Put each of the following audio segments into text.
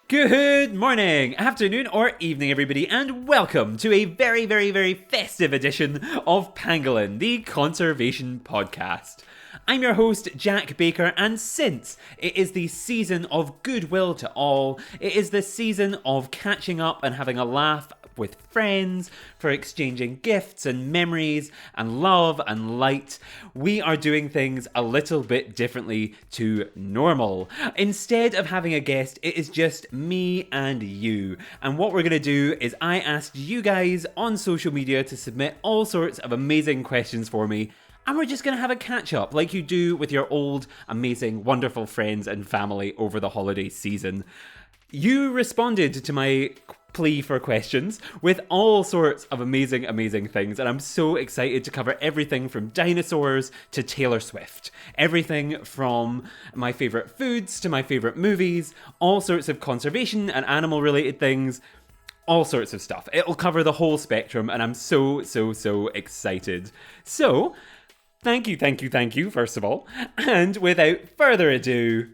Good morning, afternoon, or evening, everybody, and welcome to a very, very, very festive edition of Pangolin, the conservation podcast. I'm your host, Jack Baker, and since it is the season of goodwill to all, it is the season of catching up and having a laugh with friends, for exchanging gifts and memories and love and light, we are doing things a little bit differently to normal. Instead of having a guest, it is just me and you. And what we're going to do is I asked you guys on social media to submit all sorts of amazing questions for me. And we're just going to have a catch up like you do with your old, amazing, wonderful friends and family over the holiday season. You responded to my plea for questions with all sorts of amazing things, and I'm so excited to cover everything from dinosaurs to Taylor Swift. Everything from my favourite foods to my favourite movies, all sorts of conservation and animal related things. All sorts of stuff. It'll cover the whole spectrum, and I'm so excited. So, thank you, first of all. And without further ado,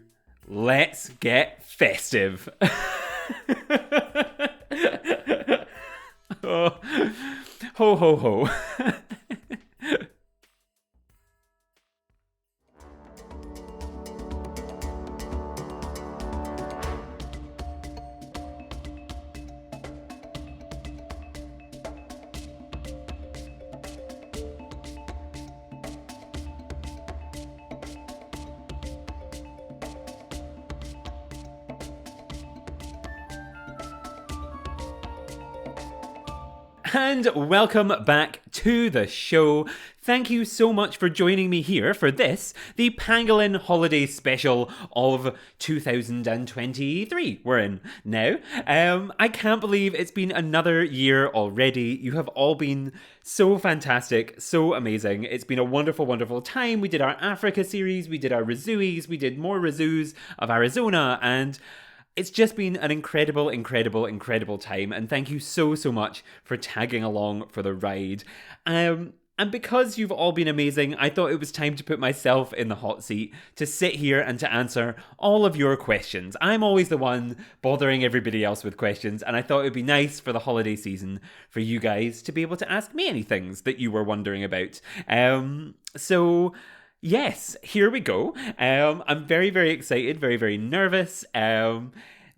let's get festive. Oh, ho ho ho. And welcome back to the show. Thank you so much for joining me here for this, the Pangolin Holiday Special of 2023 we're in now. I can't believe it's been another year already. You have all been so fantastic, so amazing. It's been a wonderful time. We did our Africa series, we did our Razooies, we did more Razoos of Arizona, and it's just been an incredible time, and thank you so much for tagging along for the ride. And because you've all been amazing, I thought it was time to put myself in the hot seat to sit here and to answer all of your questions. I'm always the one bothering everybody else with questions, and I thought it would be nice for the holiday season for you guys to be able to ask me any things that you were wondering about. So yes, here we go. I'm very excited, very nervous.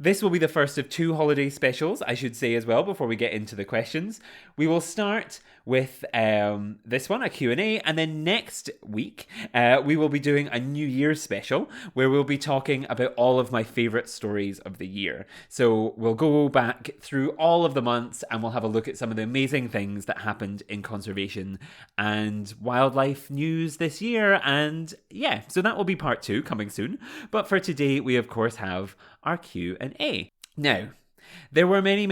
This will be the first of two holiday specials, I should say as well, before we get into the questions. We will start with this one, a Q&A, and then next week we will be doing a New Year's special where we'll be talking about all of my favourite stories of the year. So we'll go back through all of the months and we'll have a look at some of the amazing things that happened in conservation and wildlife news this year. And yeah, so that will be part 2 coming soon. But for today, we of course have our Q&A. Now, there were many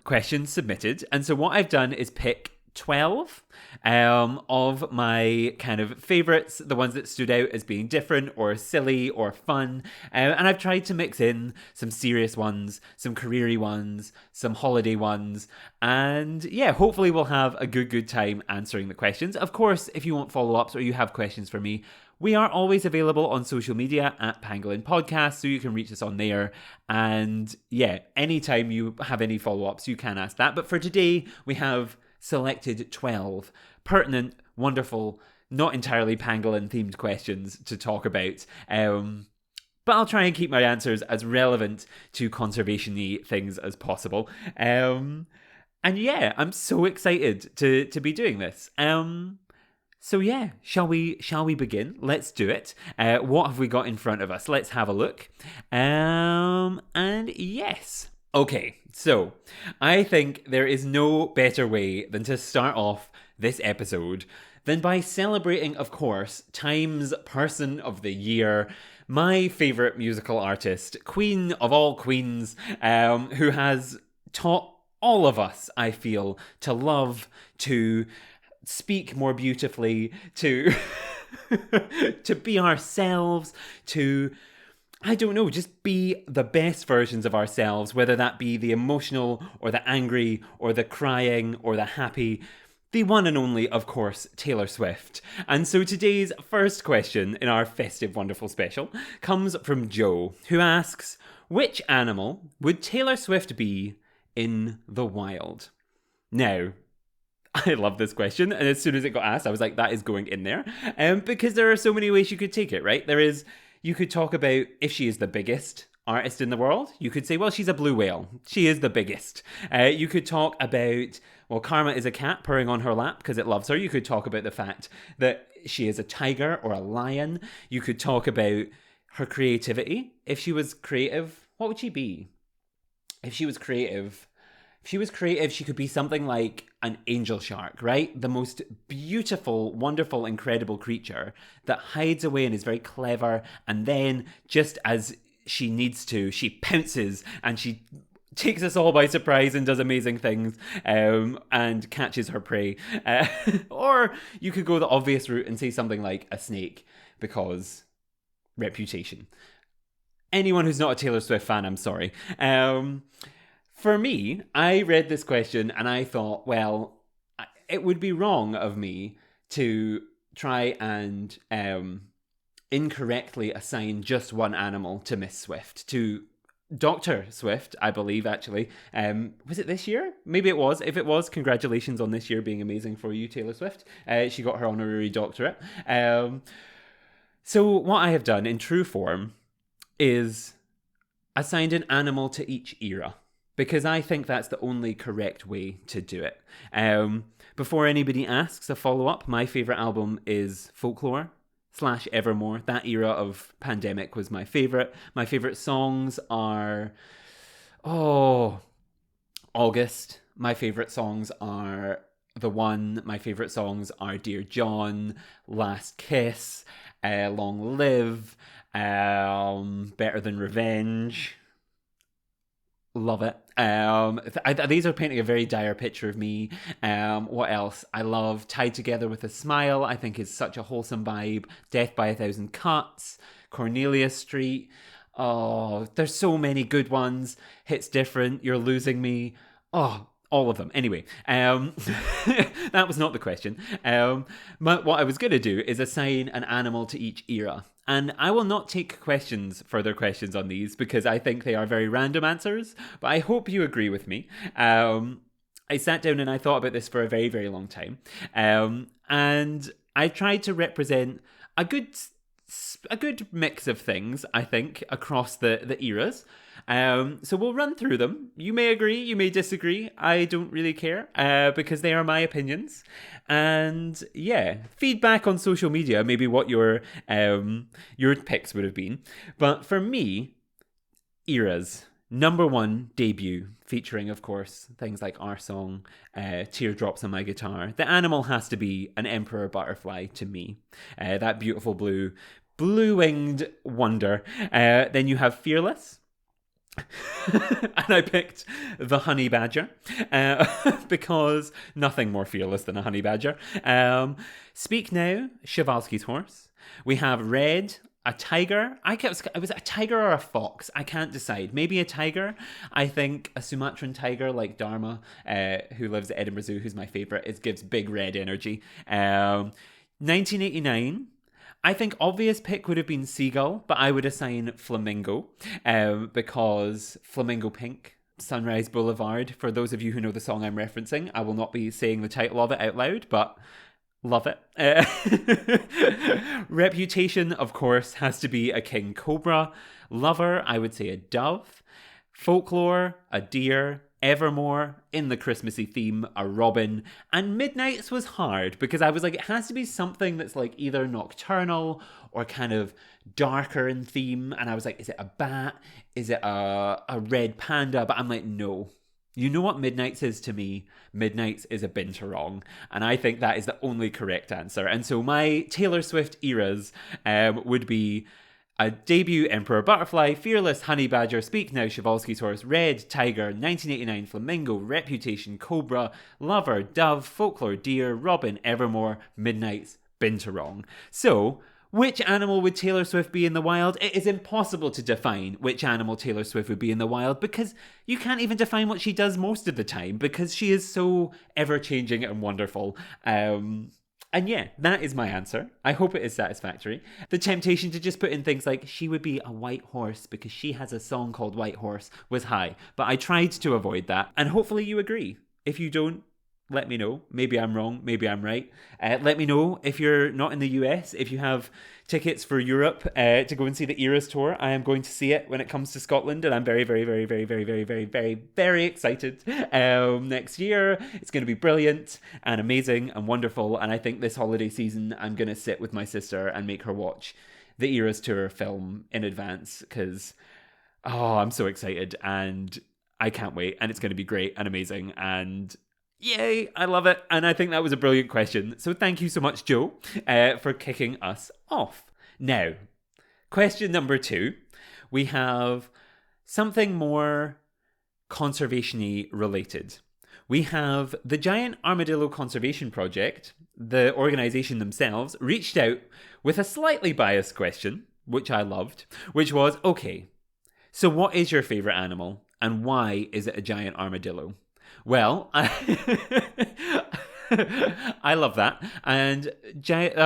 questions submitted, and so what I've done is pick 12 of my kind of favourites, the ones that stood out as being different or silly or fun, and I've tried to mix in some serious ones, some career-y ones, some holiday ones, and yeah, hopefully we'll have a good time answering the questions. Of course, if you want follow-ups or you have questions for me, we are always available on social media at Pangolin Podcast, so you can reach us on there. And yeah, anytime you have any follow-ups, you can ask that. But for today, we have selected 12 pertinent, wonderful, not entirely Pangolin-themed questions to talk about. But I'll try and keep my answers as relevant to conservation-y things as possible. And yeah, I'm so excited to be doing this. So yeah, shall we begin? Let's do it. What have we got in front of us? Let's have a look. And yes. Okay, so I think there is no better way than to start off this episode than by celebrating, of course, Time's Person of the Year, my favourite musical artist, queen of all queens, who has taught all of us, I feel, to love, to speak more beautifully, to to be ourselves, to, I don't know, just be the best versions of ourselves, whether that be the emotional or the angry or the crying or the happy. The one and only, of course, Taylor Swift. And so today's first question in our festive, wonderful special comes from Joe, who asks, which animal would Taylor Swift be in the wild? Now, I love this question, and as soon as it got asked, I was like, that is going in there. Because there are so many ways you could take it, right? You could talk about if she is the biggest artist in the world. You could say, well, she's a blue whale. She is the biggest. You could talk about, well, Karma is a cat purring on her lap because it loves her. You could talk about the fact that she is a tiger or a lion. You could talk about her creativity. If she was creative, what would she be? If she was creative, she could be something like an angel shark, right? The most beautiful, wonderful, incredible creature that hides away and is very clever. And then, just as she needs to, she pounces and she takes us all by surprise and does amazing things and catches her prey. Or you could go the obvious route and say something like a snake, because reputation. Anyone who's not a Taylor Swift fan, I'm sorry. For me, I read this question and I thought, well, it would be wrong of me to try and incorrectly assign just one animal to Miss Swift, to Dr. Swift, I believe, actually. Was it this year? Maybe it was. If it was, congratulations on this year being amazing for you, Taylor Swift. She got her honorary doctorate. So what I have done in true form is assigned an animal to each era, because I think that's the only correct way to do it. Before anybody asks a follow-up, my favourite album is Folklore / Evermore. That era of pandemic was my favourite. My favourite songs are, August. My favourite songs are The One. My favourite songs are Dear John, Last Kiss, Long Live, Better Than Revenge. Love it. These are painting a very dire picture of me. What else? I love Tied Together with a Smile. I think is such a wholesome vibe. Death by a Thousand Cuts. Cornelia Street. Oh, there's so many good ones. Hits Different. You're Losing Me. Oh, all of them. Anyway, that was not the question. But what I was going to do is assign an animal to each era. And I will not take further questions on these, because I think they are very random answers. But I hope you agree with me. I sat down and I thought about this for a very, very long time. And I tried to represent a good mix of things, I think, across the eras. So we'll run through them. You may agree, you may disagree. I don't really care, because they are my opinions. And yeah, feedback on social media, maybe what your picks would have been. But for me, eras. Number 1, Debut, featuring, of course, things like Our Song, Teardrops on My Guitar. The animal has to be an emperor butterfly to me. That beautiful blue-winged wonder. Then you have Fearless. And I picked the honey badger, because nothing more fearless than a honey badger. Speak Now, Przewalski's Horse. We have Red, a tiger. It was a tiger or a fox. I can't decide. Maybe a tiger. I think a Sumatran tiger like Dharma, who lives at Edinburgh Zoo, who's my favourite. It gives big red energy. 1989. I think obvious pick would have been Seagull, but I would assign Flamingo, because Flamingo Pink, Sunrise Boulevard. For those of you who know the song I'm referencing, I will not be saying the title of it out loud, but love it. Reputation, of course, has to be a king cobra. Lover, I would say a dove. Folklore, a deer. Evermore, in the Christmassy theme, a robin. And Midnights was hard, because I was like, it has to be something that's like either nocturnal or kind of darker in theme. And I was like, is it a bat? Is it a red panda? But I'm like, no. You know what Midnights is to me? Midnights is a binturong. And I think that is the only correct answer. And so my Taylor Swift eras would be a Debut, Emperor Butterfly, Fearless, Honey Badger, Speak Now, Przewalski's Horse, Red, Tiger, 1989, Flamingo, Reputation, Cobra, Lover, Dove, Folklore, Deer, Robin, Evermore, Midnights, Binturong. So, Which animal would Taylor Swift be in the wild? It is impossible to define which animal Taylor Swift would be in the wild because you can't even define what she does most of the time because she is so ever-changing and wonderful. And yeah, that is my answer. I hope it is satisfactory. The temptation to just put in things like she would be a white horse because she has a song called White Horse was high, but I tried to avoid that, and hopefully you agree. If you don't, let me know. Maybe I'm wrong. Maybe I'm right. Let me know if you're not in the US, if you have tickets for Europe to go and see the Eras tour. I am going to see it when it comes to Scotland, and I'm very, very, very, very, very, very, very, very, very excited. Next year, it's going to be brilliant and amazing and wonderful. And I think this holiday season, I'm going to sit with my sister and make her watch the Eras tour film in advance because, I'm so excited and I can't wait. And it's going to be great and amazing and yay, I love it. And I think that was a brilliant question. So thank you so much, Joe, for kicking us off. Now, question number 2. We have something more conservation-y related. We have the Giant Armadillo Conservation Project, the organisation themselves, reached out with a slightly biased question, which I loved, which was, okay, so what is your favourite animal and why is it a giant armadillo? Well, I love that. And Giant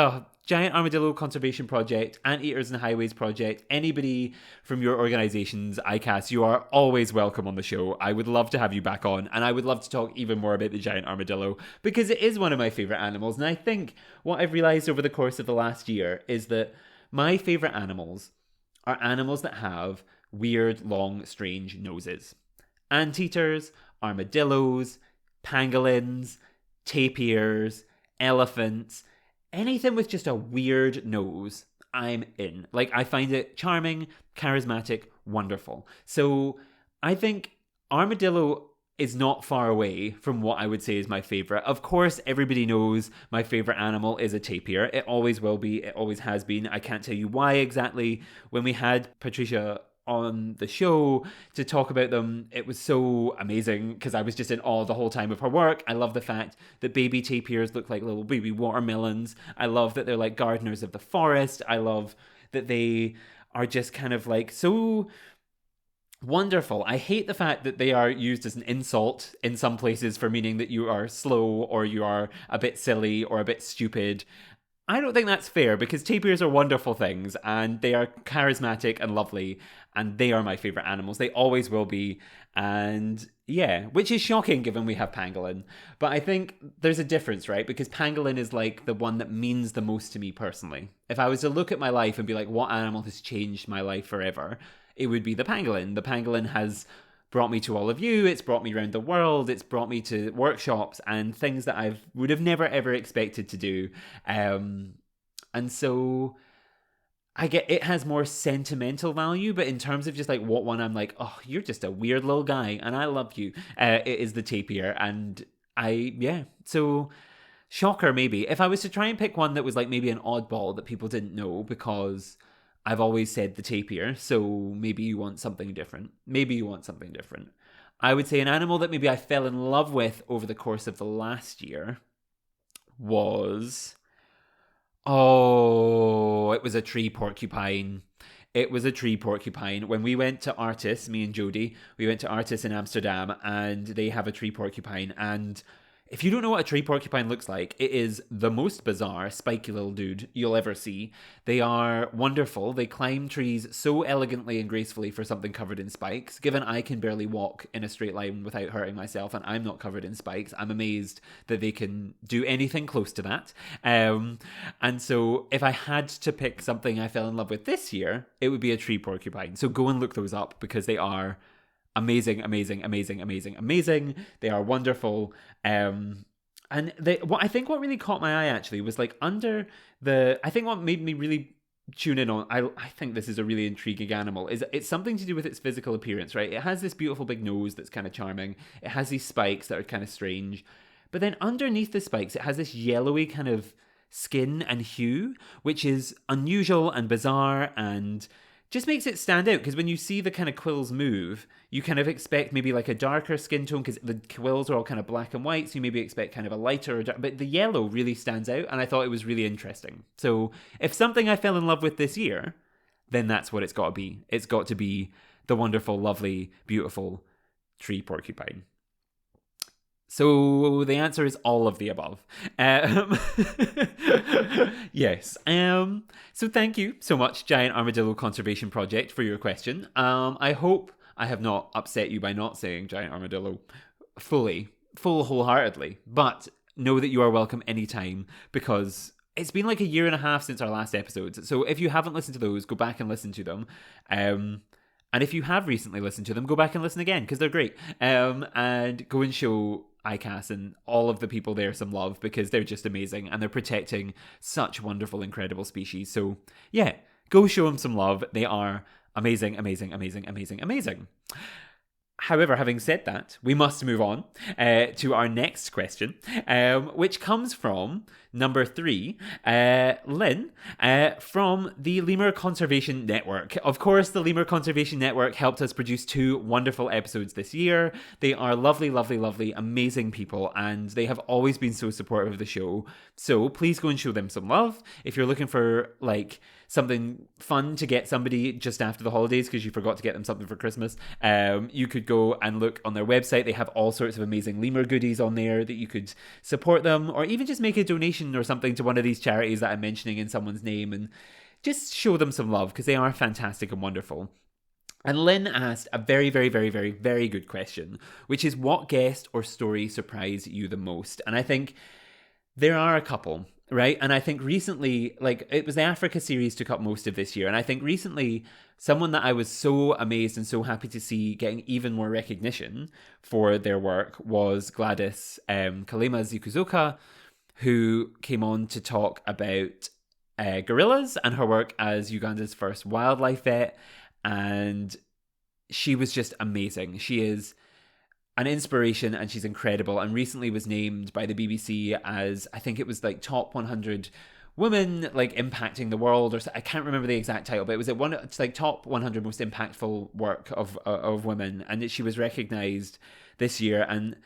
Armadillo Conservation Project, Anteaters and Highways Project, anybody from your organizations, ICAS, you are always welcome on the show. I would love to have you back on, and I would love to talk even more about the giant armadillo because it is one of my favorite animals. And I think what I've realized over the course of the last year is that my favorite animals are animals that have weird, long, strange noses. Anteaters, armadillos, pangolins, tapirs, elephants, anything with just a weird nose, I'm in. Like, I find it charming, charismatic, wonderful. So I think armadillo is not far away from what I would say is my favorite. Of course, everybody knows my favorite animal is a tapir. It always will be. It always has been. I can't tell you why exactly. When we had Patricia on the show to talk about them, it was so amazing because I was just in awe the whole time of her work. I love the fact that baby tapirs look like little baby watermelons. I love that they're like gardeners of the forest. I love that they are just kind of like so wonderful. I hate the fact that they are used as an insult in some places for meaning that you are slow or you are a bit silly or a bit stupid. I don't think that's fair because tapirs are wonderful things and they are charismatic and lovely and they are my favourite animals. They always will be. And yeah, which is shocking given we have pangolin. But I think there's a difference, right? Because pangolin is like the one that means the most to me personally. If I was to look at my life and be like, what animal has changed my life forever? It would be the pangolin. The pangolin has brought me to all of you, it's brought me around the world, it's brought me to workshops and things that I would have never ever expected to do. And so I get it has more sentimental value, but in terms of just like what one I'm like, oh, you're just a weird little guy and I love you, it is the tapir. And so shocker maybe. If I was to try and pick one that was like maybe an oddball that people didn't know because I've always said the tapir, so maybe you want something different. I would say an animal that maybe I fell in love with over the course of the last year was... it was a tree porcupine. When we went to Artis, me and Jodie, we went to Artis in Amsterdam, and they have a tree porcupine, and if you don't know what a tree porcupine looks like, it is the most bizarre, spiky little dude you'll ever see. They are wonderful. They climb trees so elegantly and gracefully for something covered in spikes. Given I can barely walk in a straight line without hurting myself and I'm not covered in spikes, I'm amazed that they can do anything close to that. And so if I had to pick something I fell in love with this year, it would be a tree porcupine. So go and look those up because they are amazing. They are wonderful. And what really caught my eye actually was like I think what made me really tune in on, I think this is a really intriguing animal, is it's something to do with its physical appearance, right? It has this beautiful big nose that's kind of charming. It has these spikes that are kind of strange. But then underneath the spikes, it has this yellowy kind of skin and hue, which is unusual and bizarre and just makes it stand out, because when you see the kind of quills move, you kind of expect maybe like a darker skin tone, because the quills are all kind of black and white, so you maybe expect kind of a lighter or dark, but the yellow really stands out, and I thought it was really interesting. So if something I fell in love with this year, then that's what it's got to be. It's got to be the wonderful, lovely, beautiful tree porcupine. So the answer is all of the above. Yes. So thank you so much, Giant Armadillo Conservation Project, for your question. I hope I have not upset you by not saying Giant Armadillo wholeheartedly. But know that you are welcome anytime, because it's been like a year and a half since our last episodes. So if you haven't listened to those, go back and listen to them. And if you have recently listened to them, go back and listen again, because they're great. And go and show ICAS and all of the people there some love, because they're just amazing and they're protecting such wonderful, incredible species. So yeah, go show them some love. They are amazing, amazing, amazing, amazing, amazing. However, having said that, we must move on to our next question, which comes from number 3, Lynn, from the Lemur Conservation Network. Of course, the Lemur Conservation Network helped us produce 2 wonderful episodes this year. They are lovely, lovely, lovely, amazing people, and they have always been so supportive of the show. So please go and show them some love. If you're looking for, like, something fun to get somebody just after the holidays because you forgot to get them something for Christmas, you could go and look on their website. They have all sorts of amazing lemur goodies on there that you could support them, or even just make a donation or something to one of these charities that I'm mentioning in someone's name, and just show them some love, because they are fantastic and wonderful. And Lynn asked a very, very, very, very, very good question, which is, what guest or story surprised you the most? And I think there are a couple, right? And I think recently, like, it was the Africa series took up most of this year. And I think recently, someone that I was so amazed and so happy to see getting even more recognition for their work was Gladys Kalema Zikuzuka, who came on to talk about gorillas and her work as Uganda's first wildlife vet. And she was just amazing. She is an inspiration, and she's incredible, and recently was named by the BBC as, I think it was like top 100 women like impacting the world, or I can't remember the exact title, but it was it's like top 100 most impactful work of women, and she was recognized this year. And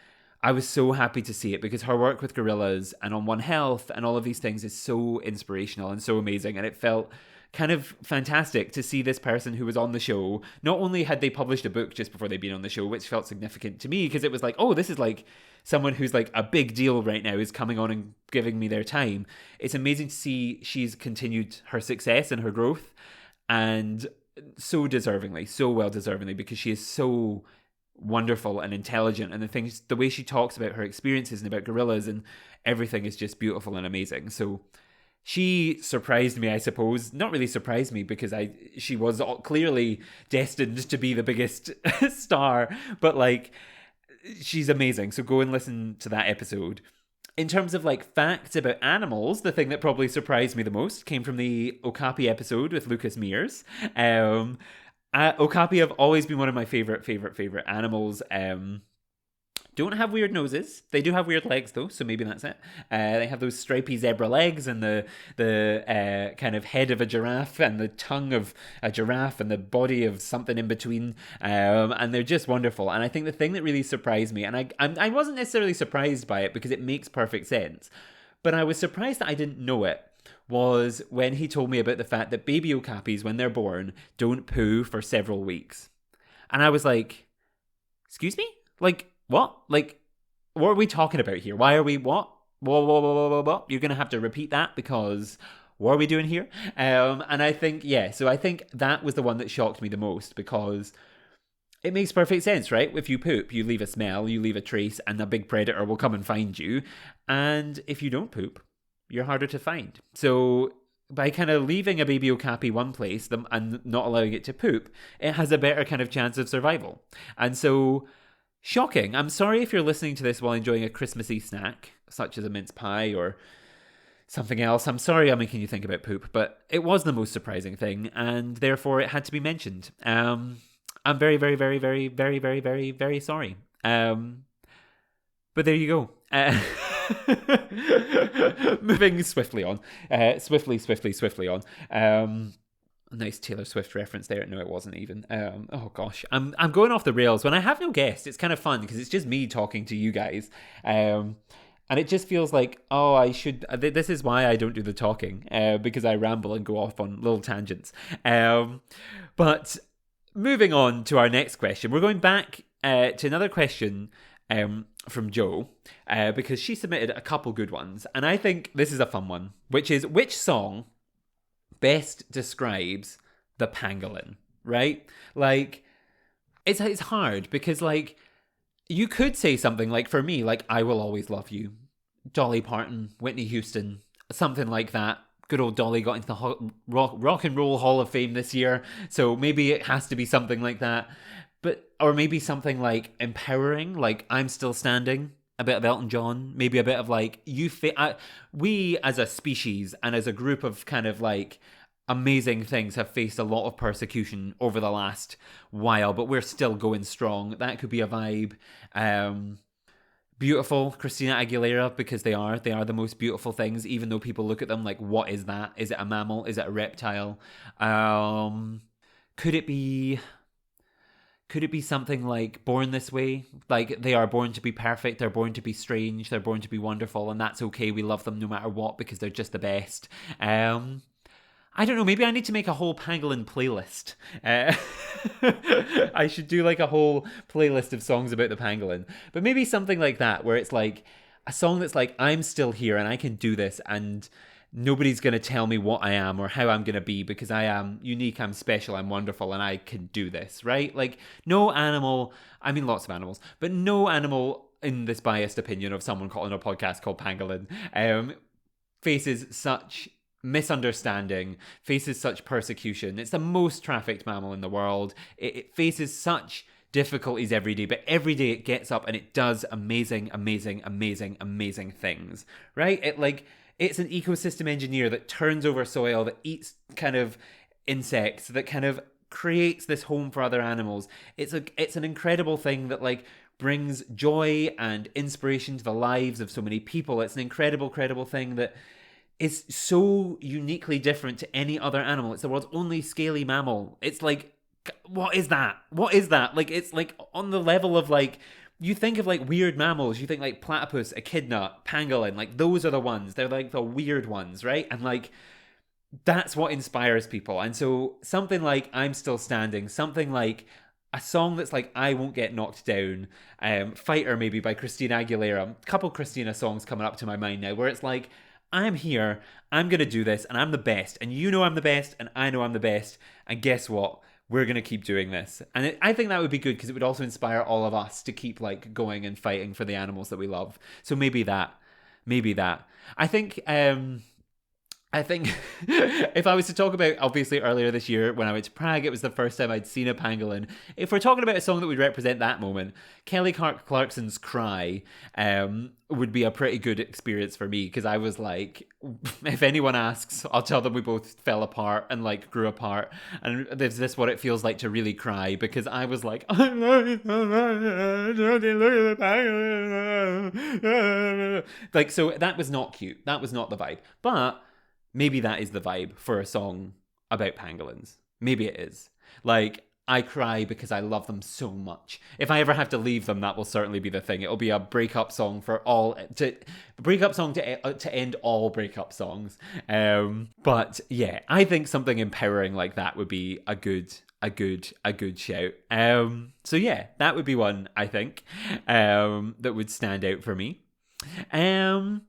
I was so happy to see it, because her work with gorillas and on One Health and all of these things is so inspirational and so amazing, and it felt kind of fantastic to see this person who was on the show. Not only had they published a book just before they'd been on the show, which felt significant to me, because it was like, oh, this is like someone who's like a big deal right now is coming on and giving me their time. It's amazing to see she's continued her success and her growth, and so well deservingly, because she is so wonderful and intelligent, and the way she talks about her experiences and about gorillas and everything is just beautiful and amazing. So she surprised me, I suppose. Not really surprised me, because she was clearly destined to be the biggest star, but like, she's amazing. So go and listen to that episode. In terms of like facts about animals, the thing that probably surprised me the most came from the Okapi episode with Lucas Mears. Okapi have always been one of my favorite animals. Don't have weird noses. They do have weird legs though, so maybe that's it. They have those stripy zebra legs, and the kind of head of a giraffe, and the tongue of a giraffe, and the body of something in between. And they're just wonderful. And I think the thing that really surprised me, and I wasn't necessarily surprised by it because it makes perfect sense, but I was surprised that I didn't know it, was when he told me about the fact that baby okapis, when they're born, don't poo for several weeks. And I was like, excuse me? Like, what? Like, what are we talking about here? Why are we, what? Whoa. You're going to have to repeat that, because what are we doing here? And I think, so I think that was the one that shocked me the most, because it makes perfect sense, right? If you poop, you leave a smell, you leave a trace, and a big predator will come and find you. And if you don't poop, you're harder to find. So by kind of leaving a baby okapi one place and not allowing it to poop, it has a better kind of chance of survival. And so, shocking. I'm sorry if you're listening to this while enjoying a Christmassy snack, such as a mince pie or something else. I'm sorry I'm making you think about poop, but it was the most surprising thing, and therefore it had to be mentioned. I'm very, very, very, very, very, very, very, very sorry. But there you go. Moving swiftly on. Swiftly on. A nice Taylor Swift reference there. No, it wasn't even. Oh gosh, I'm going off the rails when I have no guest. It's kind of fun because it's just me talking to you guys, and it just feels like, oh, I should. This is why I don't do the talking, because I ramble and go off on little tangents. But moving on to our next question, we're going back to another question from Jo, because she submitted a couple good ones, and I think this is a fun one, which is, which song best describes the pangolin, right? Like, it's hard because, like, you could say something like, for me, like, I Will Always Love You, Dolly Parton, Whitney Houston, something like that. Good old Dolly got into the Rock and Roll Hall of Fame this year, so maybe it has to be something like that. But, or maybe something like empowering, like I'm Still Standing, a bit of Elton John, maybe a bit of like, we as a species and as a group of kind of like amazing things have faced a lot of persecution over the last while, but we're still going strong. That could be a vibe. Beautiful, Christina Aguilera, because they are the most beautiful things, even though people look at them like, what is that? Is it a mammal? Is it a reptile? Could it be something like Born This Way? Like, they are born to be perfect, they're born to be strange, they're born to be wonderful, and that's okay. We love them no matter what because they're just the best. I don't know, maybe I need to make a whole pangolin playlist. I should do like a whole playlist of songs about the pangolin. But maybe something like that, where it's like a song that's like, I'm still here and I can do this, and nobody's going to tell me what I am or how I'm going to be, because I am unique, I'm special, I'm wonderful, and I can do this, right? Like, no animal, I mean lots of animals, but no animal, in this biased opinion of someone calling a podcast called Pangolin, faces such misunderstanding, faces such persecution. It's the most trafficked mammal in the world. It faces such difficulties every day, but every day it gets up and it does amazing, amazing, amazing, amazing things, right? It's an ecosystem engineer that turns over soil, that eats kind of insects, that kind of creates this home for other animals. It's an incredible thing that like brings joy and inspiration to the lives of so many people. It's an incredible thing that is so uniquely different to any other animal. It's the world's only scaly mammal. It's like, what is that? What is that? Like, it's like on the level of like, you think of like weird mammals, you think like platypus, echidna, pangolin, like those are the ones. They're like the weird ones, right? And like, that's what inspires people. And so something like I'm Still Standing, something like a song that's like I Won't Get Knocked Down, Fighter maybe by Christina Aguilera, a couple Christina songs coming up to my mind now, where it's like, I'm here, I'm going to do this, and I'm the best, and you know I'm the best, and I know I'm the best, and guess what? We're going to keep doing this. And I think that would be good, because it would also inspire all of us to keep like going and fighting for the animals that we love. So maybe that. I think if I was to talk about, obviously earlier this year when I went to Prague, it was the first time I'd seen a pangolin. If we're talking about a song that would represent that moment, Kelly Clarkson's Cry would be a pretty good experience for me, because I was like, if anyone asks, I'll tell them we both fell apart and like grew apart, and is this what it feels like to really cry? Because I was like, I love you so much, look at the pangolin. Like, so that was not cute. That was not the vibe. But maybe that is the vibe for a song about pangolins. Maybe it is. Like, I cry because I love them so much. If I ever have to leave them, that will certainly be the thing. It'll be a breakup song to end all breakup songs. But yeah, I think something empowering like that would be a good shout. So yeah, that would be one, I think, that would stand out for me. And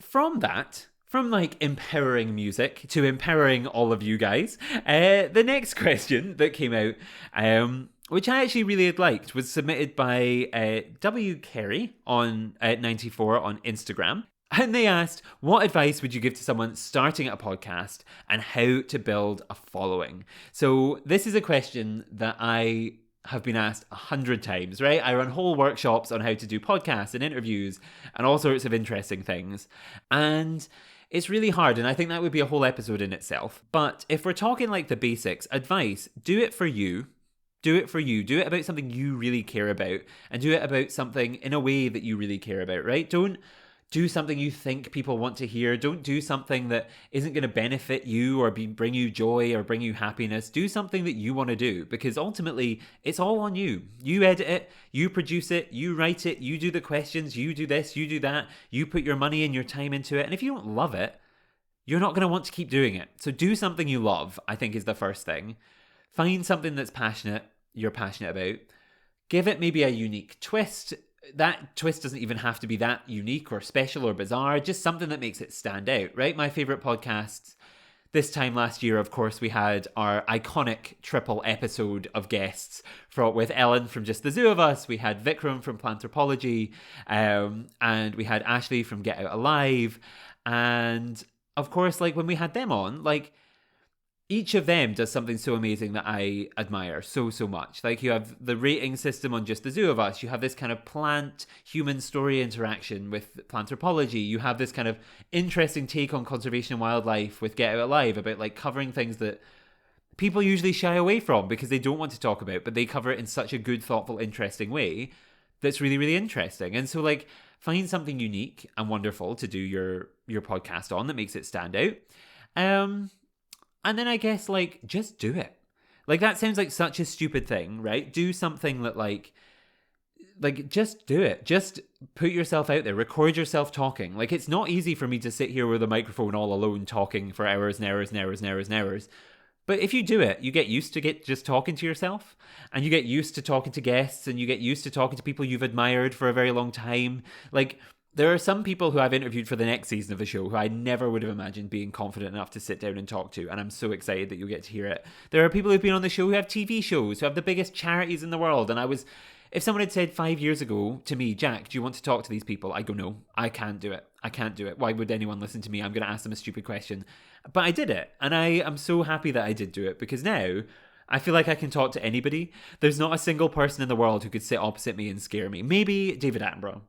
from that, from like empowering music to empowering all of you guys, the next question that came out, which I actually really had liked, was submitted by W. Carey on 94 on Instagram. And they asked, what advice would you give to someone starting a podcast and how to build a following? So this is a question that I have been asked 100 times, right? I run whole workshops on how to do podcasts and interviews and all sorts of interesting things. And it's really hard, and I think that would be a whole episode in itself. But if we're talking like the basics, advice, do it for you. Do it for you. Do it about something you really care about, and do it about something in a way that you really care about, right? Don't do something you think people want to hear. Don't do something that isn't going to benefit you or bring you joy or bring you happiness. Do something that you want to do, because ultimately it's all on you. You edit it, you produce it, you write it, you do the questions, you do this, you do that, you put your money and your time into it. And if you don't love it, you're not going to want to keep doing it. So do something you love, I think, is the first thing. Find something that's you're passionate about. Give it maybe a unique twist. That twist doesn't even have to be that unique or special or bizarre, just something that makes it stand out, right? My favorite podcasts this time last year, of course, we had our iconic triple episode of guests with Ellen from Just the Zoo of Us. We had Vikram from Planthropology, and we had Ashley from Get Out Alive. And of course, like when we had them on, like each of them does something so amazing that I admire so much. Like you have the rating system on Just the Zoo of Us. You have this kind of plant-human story interaction with Planthropology. You have this kind of interesting take on conservation and wildlife with Get Out Alive, about like covering things that people usually shy away from because they don't want to talk about, but they cover it in such a good, thoughtful, interesting way that's really, really interesting. And so like find something unique and wonderful to do your podcast on that makes it stand out. And then I guess, like, just do it. Like, that sounds like such a stupid thing, right? Do something that, like, just do it. Just put yourself out there. Record yourself talking. Like, it's not easy for me to sit here with a microphone all alone talking for hours and hours and hours and hours and hours. But if you do it, you get used to just talking to yourself. And you get used to talking to guests. And you get used to talking to people you've admired for a very long time. Like, there are some people who I've interviewed for the next season of the show who I never would have imagined being confident enough to sit down and talk to, and I'm so excited that you'll get to hear it. There are people who've been on the show who have TV shows, who have the biggest charities in the world, and if someone had said 5 years ago to me, Jack, do you want to talk to these people? I go, no, I can't do it. I can't do it. Why would anyone listen to me? I'm going to ask them a stupid question. But I did it, and I am so happy that I did do it, because now I feel like I can talk to anybody. There's not a single person in the world who could sit opposite me and scare me. Maybe David Attenborough.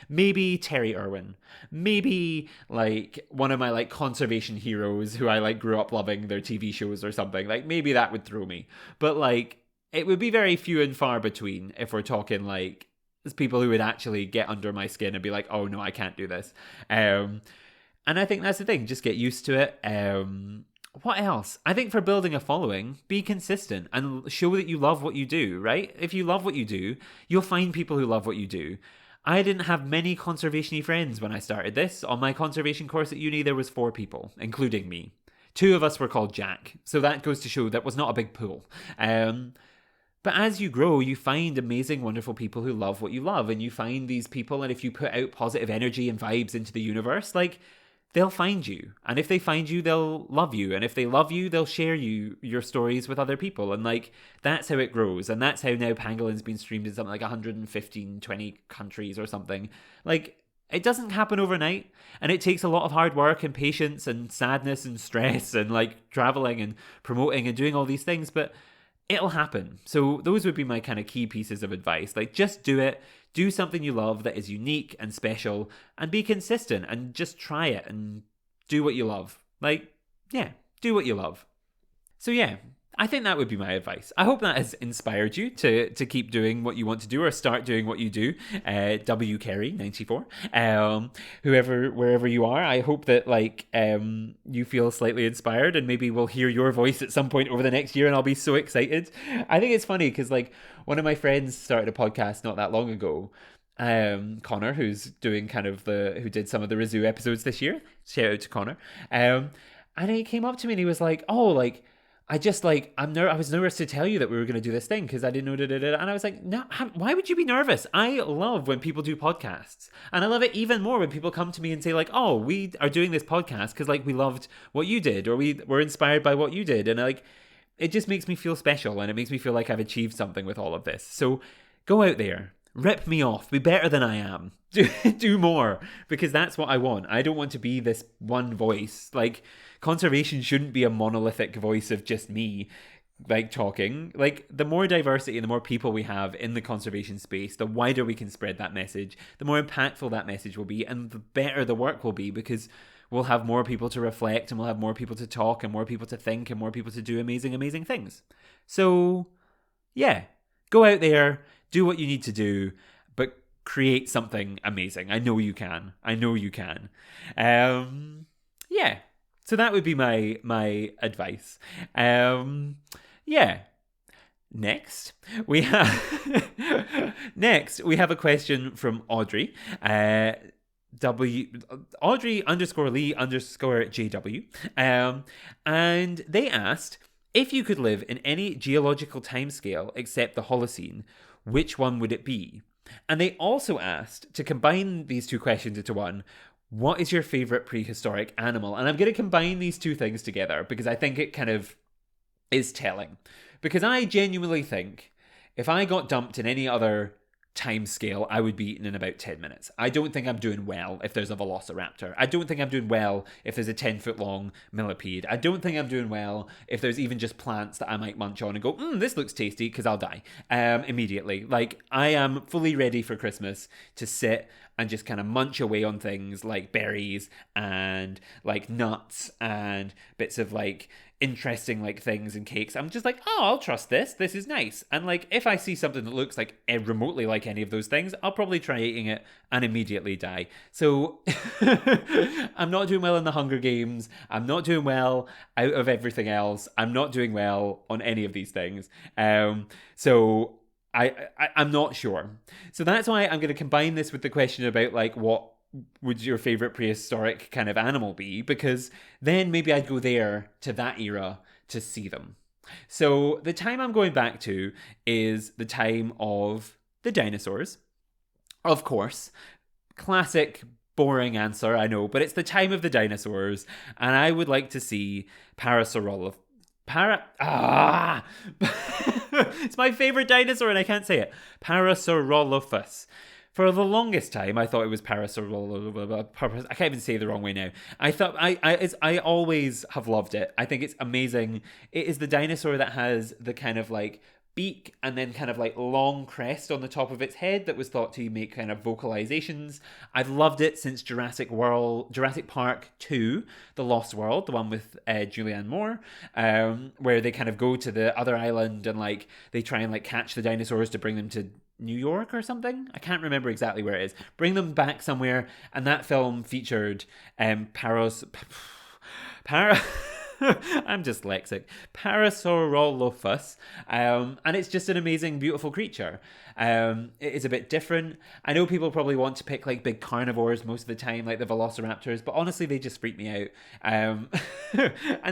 Maybe Terry Irwin. Maybe like one of my like conservation heroes who I like grew up loving their TV shows or something. Like maybe that would throw me. But like it would be very few and far between if we're talking like people who would actually get under my skin and be like, oh no, I can't do this. And I think that's the thing. Just get used to it. What else? I think for building a following, be consistent and show that you love what you do, right? If you love what you do, you'll find people who love what you do. I didn't have many conservation-y friends when I started this. On my conservation course at uni, there was 4 people, including me. 2 of us were called Jack, so that goes to show that was not a big pool. But as you grow, you find amazing, wonderful people who love what you love, and you find these people, and if you put out positive energy and vibes into the universe, like, they'll find you. And if they find you, they'll love you. And if they love you, they'll share your stories with other people. And like, that's how it grows. And that's how now Pangolin's been streamed in something like 115, 20 countries or something. Like, it doesn't happen overnight. And it takes a lot of hard work and patience and sadness and stress and like traveling and promoting and doing all these things. But it'll happen. So those would be my kind of key pieces of advice. Like, just do it. Do something you love that is unique and special, and be consistent and just try it and do what you love. Like, yeah, do what you love. So yeah, I think that would be my advice. I hope that has inspired you to keep doing what you want to do or start doing what you do. W Carey 94. Wherever you are, I hope that like you feel slightly inspired, and maybe we'll hear your voice at some point over the next year, and I'll be so excited. I think it's funny because like one of my friends started a podcast not that long ago. Connor, who's doing who did some of the Rizoo episodes this year. Shout out to Connor. And he came up to me and he was like, "Oh, like." I was nervous to tell you that we were going to do this thing because I didn't know. And I was like, no, why would you be nervous? I love when people do podcasts. And I love it even more when people come to me and say like, oh, we are doing this podcast because like we loved what you did, or we were inspired by what you did. And like, it just makes me feel special, and it makes me feel like I've achieved something with all of this. So go out there, rip me off, be better than I am, do more, because that's what I want. I don't want to be this one voice. Like, conservation shouldn't be a monolithic voice of just me, like, talking. Like, the more diversity and the more people we have in the conservation space, the wider we can spread that message, the more impactful that message will be, and the better the work will be, because we'll have more people to reflect, and we'll have more people to talk, and more people to think, and more people to do amazing, amazing things. So, yeah, go out there, do what you need to do, but create something amazing. I know you can. I know you can. Yeah. So that would be my advice. Yeah. Next, we have next we have a question from Audrey. Audrey underscore Lee underscore JW. And they asked, if you could live in any geological timescale except the Holocene, which one would it be? And they also asked, to combine these two questions into one, what is your favorite prehistoric animal? And I'm going to combine these two things together because I think it kind of is telling. Because I genuinely think if I got dumped in any other time scale, I would be eaten in about 10 minutes. I don't think I'm doing well if there's a velociraptor. I don't think I'm doing well if there's a 10-foot long millipede. I don't think I'm doing well if there's even just plants that I might munch on and go, this looks tasty, because I'll die immediately. Like, I am fully ready for Christmas to sit and just kind of munch away on things like berries and like nuts and bits of like interesting like things and cakes. I'm just like, oh, I'll trust this. This is nice. And like, if I see something that looks like remotely like any of those things, I'll probably try eating it and immediately die. So I'm not doing well in the Hunger Games. I'm not doing well out of everything else. I'm not doing well on any of these things. So I'm not sure. So that's why I'm going to combine this with the question about like, what would your favorite prehistoric kind of animal be? Because then maybe I'd go there to that era to see them. So the time I'm going back to is the time of the dinosaurs. Of course, classic boring answer, I know, but it's the time of the dinosaurs, and I would like to see Parasaurolophus. It's my favorite dinosaur and I can't say it. Parasaurolophus. For the longest time, I thought it was Parasaurolophus. I can't even say it the wrong way now. I always have loved it. I think it's amazing. It is the dinosaur that has the kind of like beak and then kind of like long crest on the top of its head that was thought to make kind of vocalizations. I've loved it since Jurassic Park 2, The Lost World, the one with Julianne Moore, where they kind of go to the other island and like they try and like catch the dinosaurs to bring them to New York or something. I can't remember exactly where it is. Bring them back somewhere, and that film featured I'm dyslexic. Parasaurolophus. And it's just an amazing, beautiful creature. It is a bit different. I know people probably want to pick like big carnivores most of the time, like the velociraptors, but honestly, they just freak me out. And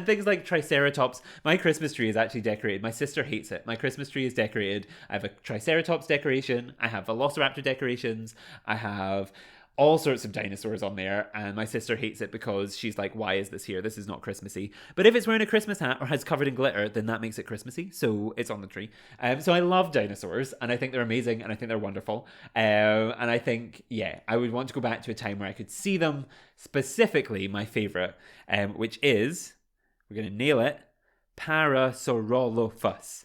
things like Triceratops. My Christmas tree is actually decorated. My sister hates it. My Christmas tree is decorated. I have a Triceratops decoration. I have velociraptor decorations. I have all sorts of dinosaurs on there, and my sister hates it because she's like, why is this here? This is not Christmassy. But if it's wearing a Christmas hat or has covered in glitter, then that makes it Christmassy, so it's on the tree. So I love dinosaurs, and I think they're amazing, and I think they're wonderful. And I think, yeah, I would want to go back to a time where I could see them, specifically my favourite, which is, we're going to nail it, Parasaurolophus.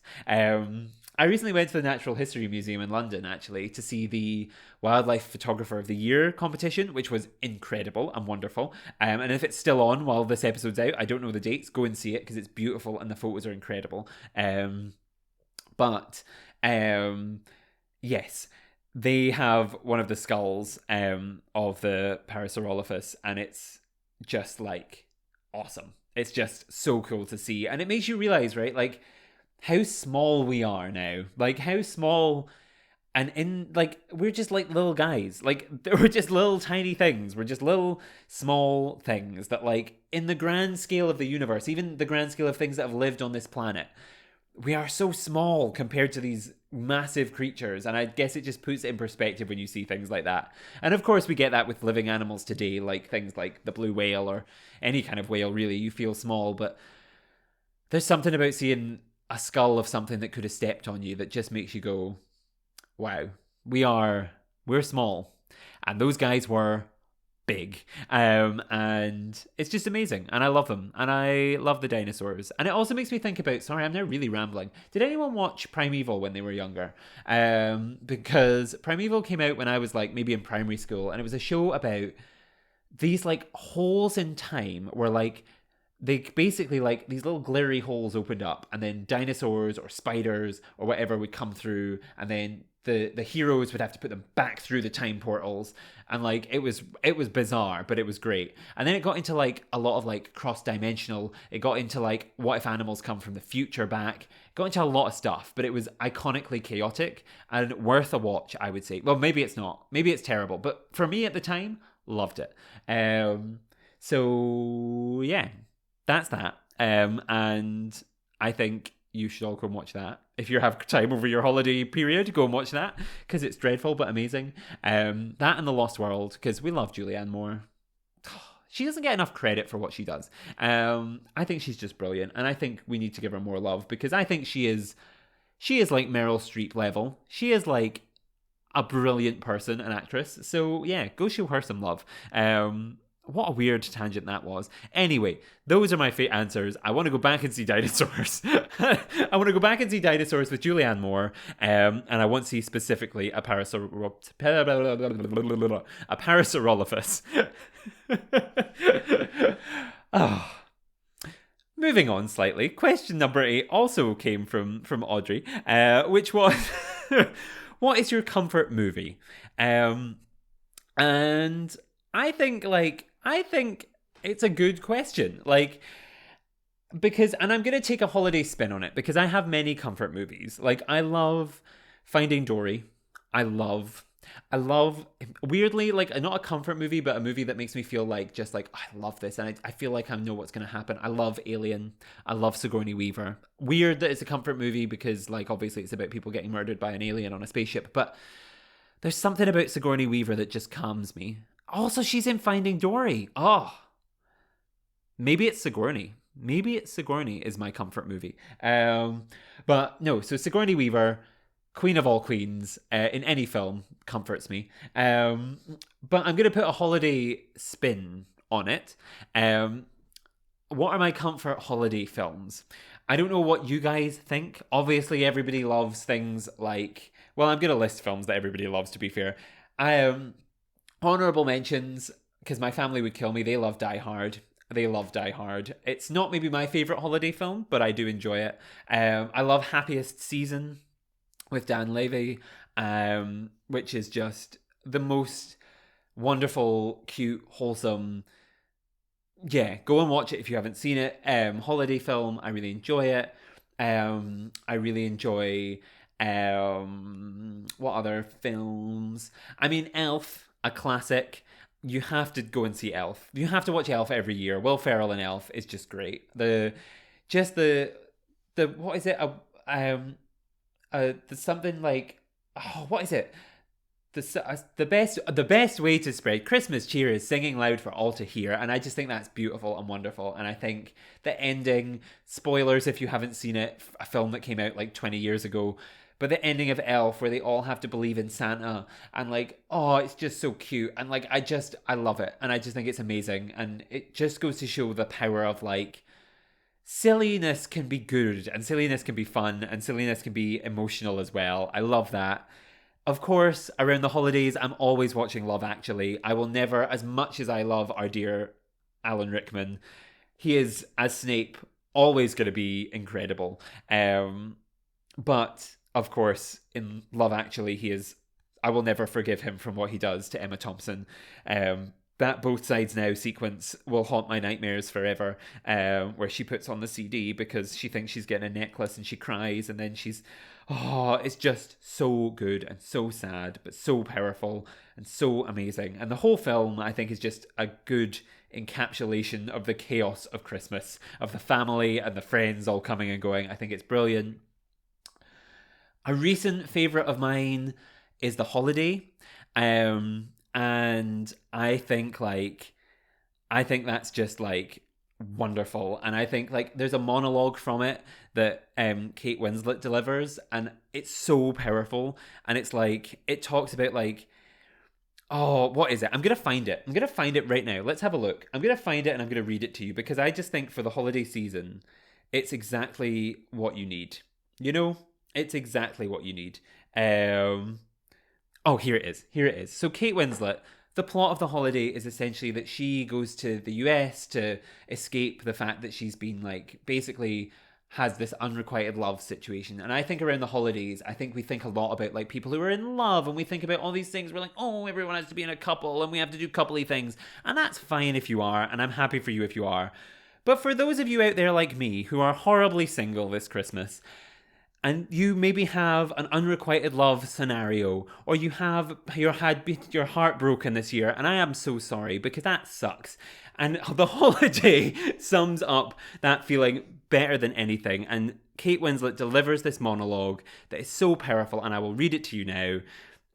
I recently went to the Natural History Museum in London, actually, to see the Wildlife Photographer of the Year competition, which was incredible and wonderful. And if it's still on while this episode's out, I don't know the dates, go and see it because it's beautiful and the photos are incredible. Yes, they have one of the skulls of the Parasaurolophus, and it's just like awesome. It's just so cool to see. And it makes you realize, right, like, how small we are now. Like, how small, and in, like, we're just like little guys. Like, we're just little tiny things. We're just little small things that, like, in the grand scale of the universe, even the grand scale of things that have lived on this planet, we are so small compared to these massive creatures. And I guess it just puts it in perspective when you see things like that. And of course we get that with living animals today, like things like the blue whale or any kind of whale, really. You feel small, but there's something about seeing a skull of something that could have stepped on you that just makes you go, wow, we're small. And those guys were big. And it's just amazing. And I love them. And I love the dinosaurs. And it also makes me think about, sorry, I'm now really rambling. Did anyone watch Primeval when they were younger? Because Primeval came out when I was like maybe in primary school, and it was a show about these like holes in time where like they basically, like, these little glittery holes opened up, and then dinosaurs or spiders or whatever would come through, and then the heroes would have to put them back through the time portals, and like it was bizarre, but it was great. And then it got into like a lot of like cross-dimensional. It got into like what if animals come from the future back. It got into a lot of stuff, but it was iconically chaotic and worth a watch, I would say. Well, maybe it's not, maybe it's terrible, but for me at the time, loved it. So yeah, that's that. And I think you should all go and watch that. If you have time over your holiday period, go and watch that, because it's dreadful but amazing. That and The Lost World, because we love Julianne Moore. She doesn't get enough credit for what she does. I think she's just brilliant, and I think we need to give her more love, because I think she is like Meryl Streep level. She is like a brilliant person, an actress. So yeah, go show her some love. What a weird tangent that was. Anyway, those are my answers. I want to go back and see Dinosaurs. I want to go back and see Dinosaurs with Julianne Moore. And I want to see specifically a Parasaurolophus. Oh. Moving on slightly. Question number 8 also came from Audrey, which was, what is your comfort movie? And I think it's a good question. Like, because, and I'm going to take a holiday spin on it, because I have many comfort movies. Like, I love Finding Dory. I love, weirdly, like, not a comfort movie, but a movie that makes me feel like, just like, oh, I love this. And I feel like I know what's going to happen. I love Alien. I love Sigourney Weaver. Weird that it's a comfort movie, because, like, obviously it's about people getting murdered by an alien on a spaceship. But there's something about Sigourney Weaver that just calms me. Also, she's in Finding Dory. Oh, maybe it's Sigourney. Maybe it's Sigourney is my comfort movie. But no, so Sigourney Weaver, Queen of all queens, in any film, comforts me. But I'm going to put a holiday spin on it. What are my comfort holiday films? I don't know what you guys think. Obviously, everybody loves things like... Well, I'm going to list films that everybody loves, to be fair. Honorable mentions, because my family would kill me. They love Die Hard. It's not maybe my favorite holiday film, but I do enjoy it. I love Happiest Season with Dan Levy, which is just the most wonderful, cute, wholesome... Yeah, go and watch it if you haven't seen it. Holiday film. I really enjoy it. I really enjoy... what other films? I mean, Elf, a classic. You have to go and see Elf. You have to watch Elf every year. Will Ferrell and Elf is just great. The what is it? The something like, oh, what is it? The best way to spread Christmas cheer is singing loud for all to hear, and I just think that's beautiful and wonderful. And I think the ending, spoilers if you haven't seen it, a film that came out like 20 years ago, but the ending of Elf, where they all have to believe in Santa, and like, oh, it's just so cute. And like, I love it. And I just think it's amazing. And it just goes to show the power of like, silliness can be good, and silliness can be fun, and silliness can be emotional as well. I love that. Of course, around the holidays, I'm always watching Love Actually. I will never, as much as I love our dear Alan Rickman, he is, as Snape, always going to be incredible. But... Of course, in Love Actually, I will never forgive him from what he does to Emma Thompson. That Both Sides Now sequence will haunt my nightmares forever, where she puts on the CD because she thinks she's getting a necklace and she cries, and then it's just so good and so sad, but so powerful and so amazing. And the whole film, I think, is just a good encapsulation of the chaos of Christmas, of the family and the friends all coming and going. I think it's brilliant. A recent favourite of mine is The Holiday. And I think that's just like wonderful. And I think like there's a monologue from it that Kate Winslet delivers, and it's so powerful. And it's like, it talks about like, oh, what is it? I'm going to find it right now. Let's have a look. I'm going to find it and I'm going to read it to you, because I just think for the holiday season, it's exactly what you need. You know? It's exactly what you need. Oh, here it is. So Kate Winslet, the plot of The Holiday is essentially that she goes to the US to escape the fact that she's been like basically has this unrequited love situation. And I think around the holidays, I think we think a lot about like people who are in love, and we think about all these things. We're like, oh, everyone has to be in a couple and we have to do coupley things. And that's fine if you are, and I'm happy for you if you are. But for those of you out there like me who are horribly single this Christmas, and you maybe have an unrequited love scenario, or you have had your heart broken this year, and I am so sorry because that sucks. And the holiday sums up that feeling better than anything. And Kate Winslet delivers this monologue that is so powerful, and I will read it to you now.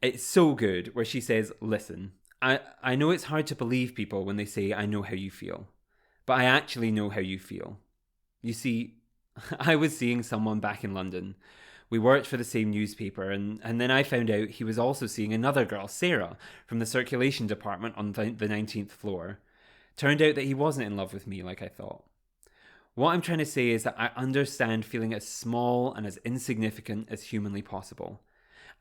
It's so good, where she says, listen, I know it's hard to believe people when they say, I know how you feel, but I actually know how you feel. You see, I was seeing someone back in London. We worked for the same newspaper, and then I found out he was also seeing another girl, Sarah, from the circulation department on the 19th floor. Turned out that he wasn't in love with me like I thought. What I'm trying to say is that I understand feeling as small and as insignificant as humanly possible.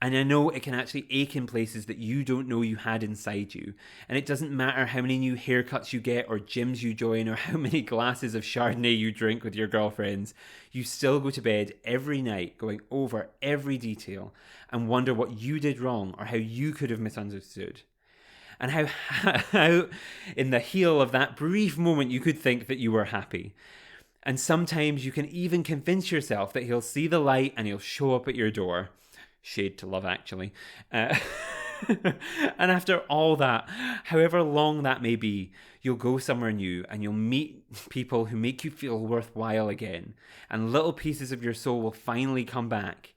And I know it can actually ache in places that you don't know you had inside you. And it doesn't matter how many new haircuts you get, or gyms you join, or how many glasses of Chardonnay you drink with your girlfriends. You still go to bed every night going over every detail and wonder what you did wrong or how you could have misunderstood. And how in the heel of that brief moment you could think that you were happy. And sometimes you can even convince yourself that he'll see the light and he'll show up at your door. Shade to Love Actually. And after all that, however long that may be, you'll go somewhere new and you'll meet people who make you feel worthwhile again. And little pieces of your soul will finally come back.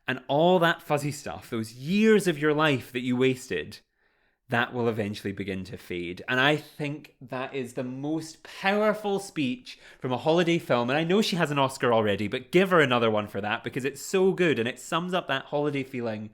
And all that fuzzy stuff, those years of your life that you wasted, that will eventually begin to fade. And I think that is the most powerful speech from a holiday film. And I know she has an Oscar already, but give her another one for that, because it's so good and it sums up that holiday feeling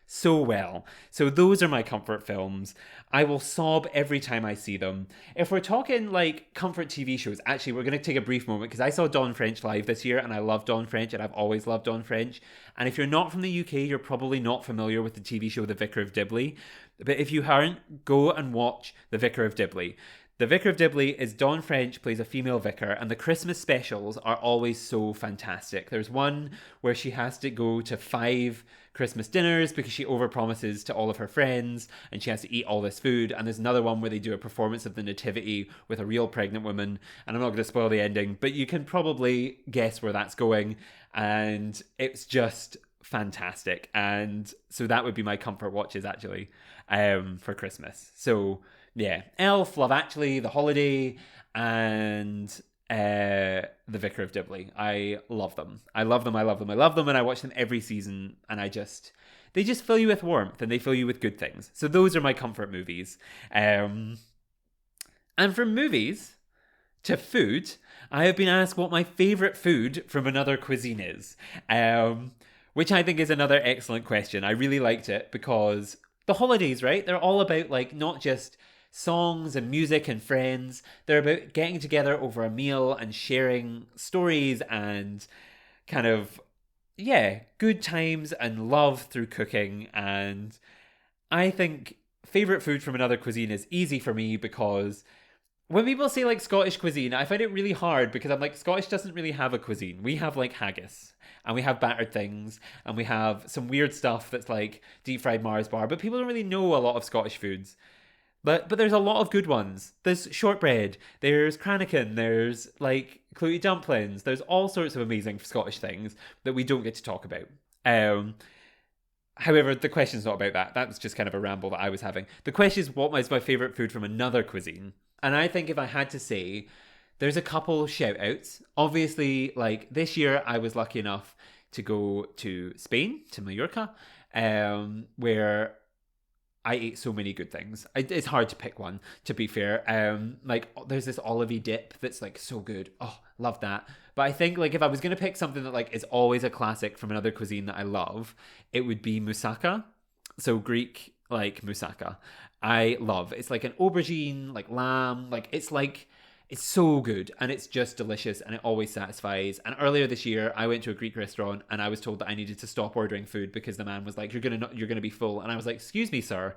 so well. So those are my comfort films. I will sob every time I see them. If we're talking like comfort TV shows, actually, we're going to take a brief moment, because I saw Dawn French live this year and I love Dawn French, and I've always loved Dawn French. And if you're not from the UK, you're probably not familiar with the TV show The Vicar of Dibley. But if you aren't, go and watch The Vicar of Dibley. The Vicar of Dibley is Dawn French plays a female vicar, and the Christmas specials are always so fantastic. There's one where she has to go to 5 Christmas dinners because she overpromises to all of her friends, and she has to eat all this food. And there's another one where they do a performance of the Nativity with a real pregnant woman, and I'm not going to spoil the ending, but you can probably guess where that's going, and it's just fantastic. And so that would be my comfort watches, actually, for Christmas. So yeah, Elf, Love Actually, The Holiday, and The Vicar of Dibley. I love them. I love them, I love them, I love them, and I watch them every season, and they just fill you with warmth, and they fill you with good things. So those are my comfort movies. And from movies to food, I have been asked what my favourite food from another cuisine is, which I think is another excellent question. I really liked it because the holidays, right? They're all about like not just songs and music and friends. They're about getting together over a meal and sharing stories and kind of, yeah, good times and love through cooking. And I think favourite food from another cuisine is easy for me, because when people say like Scottish cuisine, I find it really hard, because I'm like, Scottish doesn't really have a cuisine. We have like haggis, and we have battered things, and we have some weird stuff that's like deep fried Mars bar, but people don't really know a lot of Scottish foods. But there's a lot of good ones. There's shortbread, there's cranachan, there's like clouty dumplings, there's all sorts of amazing Scottish things that we don't get to talk about. However, the question's not about that. That was just kind of a ramble that I was having. The question is, what is my favourite food from another cuisine? And I think if I had to say, there's a couple shout outs. Obviously, like this year, I was lucky enough to go to Spain, to Mallorca, where I ate so many good things. It's hard to pick one, to be fair. Like there's this olivey dip that's like so good. Oh, love that. But I think like if I was gonna pick something that like is always a classic from another cuisine that I love, it would be moussaka. So Greek like moussaka. I love. It's like an aubergine, like lamb, like it's so good and it's just delicious and it always satisfies. And earlier this year, I went to a Greek restaurant and I was told that I needed to stop ordering food because the man was like, you're gonna be full. And I was like, excuse me, sir,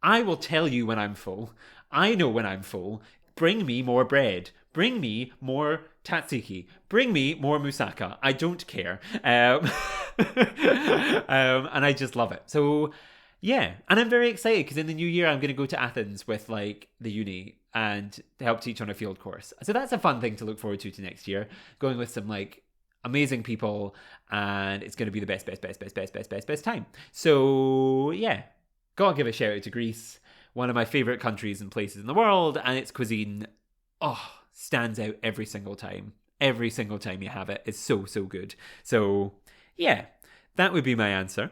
I will tell you when I'm full. I know when I'm full. Bring me more bread. Bring me more Tatsiki. Bring me more moussaka. I don't care. And I just love it. So yeah, and I'm very excited because in the new year I'm going to go to Athens with like the uni and help teach on a field course. So that's a fun thing to look forward to next year. Going with some like amazing people, and it's going to be the best time. So yeah, gotta give a shout out to Greece, one of my favorite countries and places in the world, and its cuisine, stands out every single time. Every single time you have it, it's so good. So yeah, that would be my answer.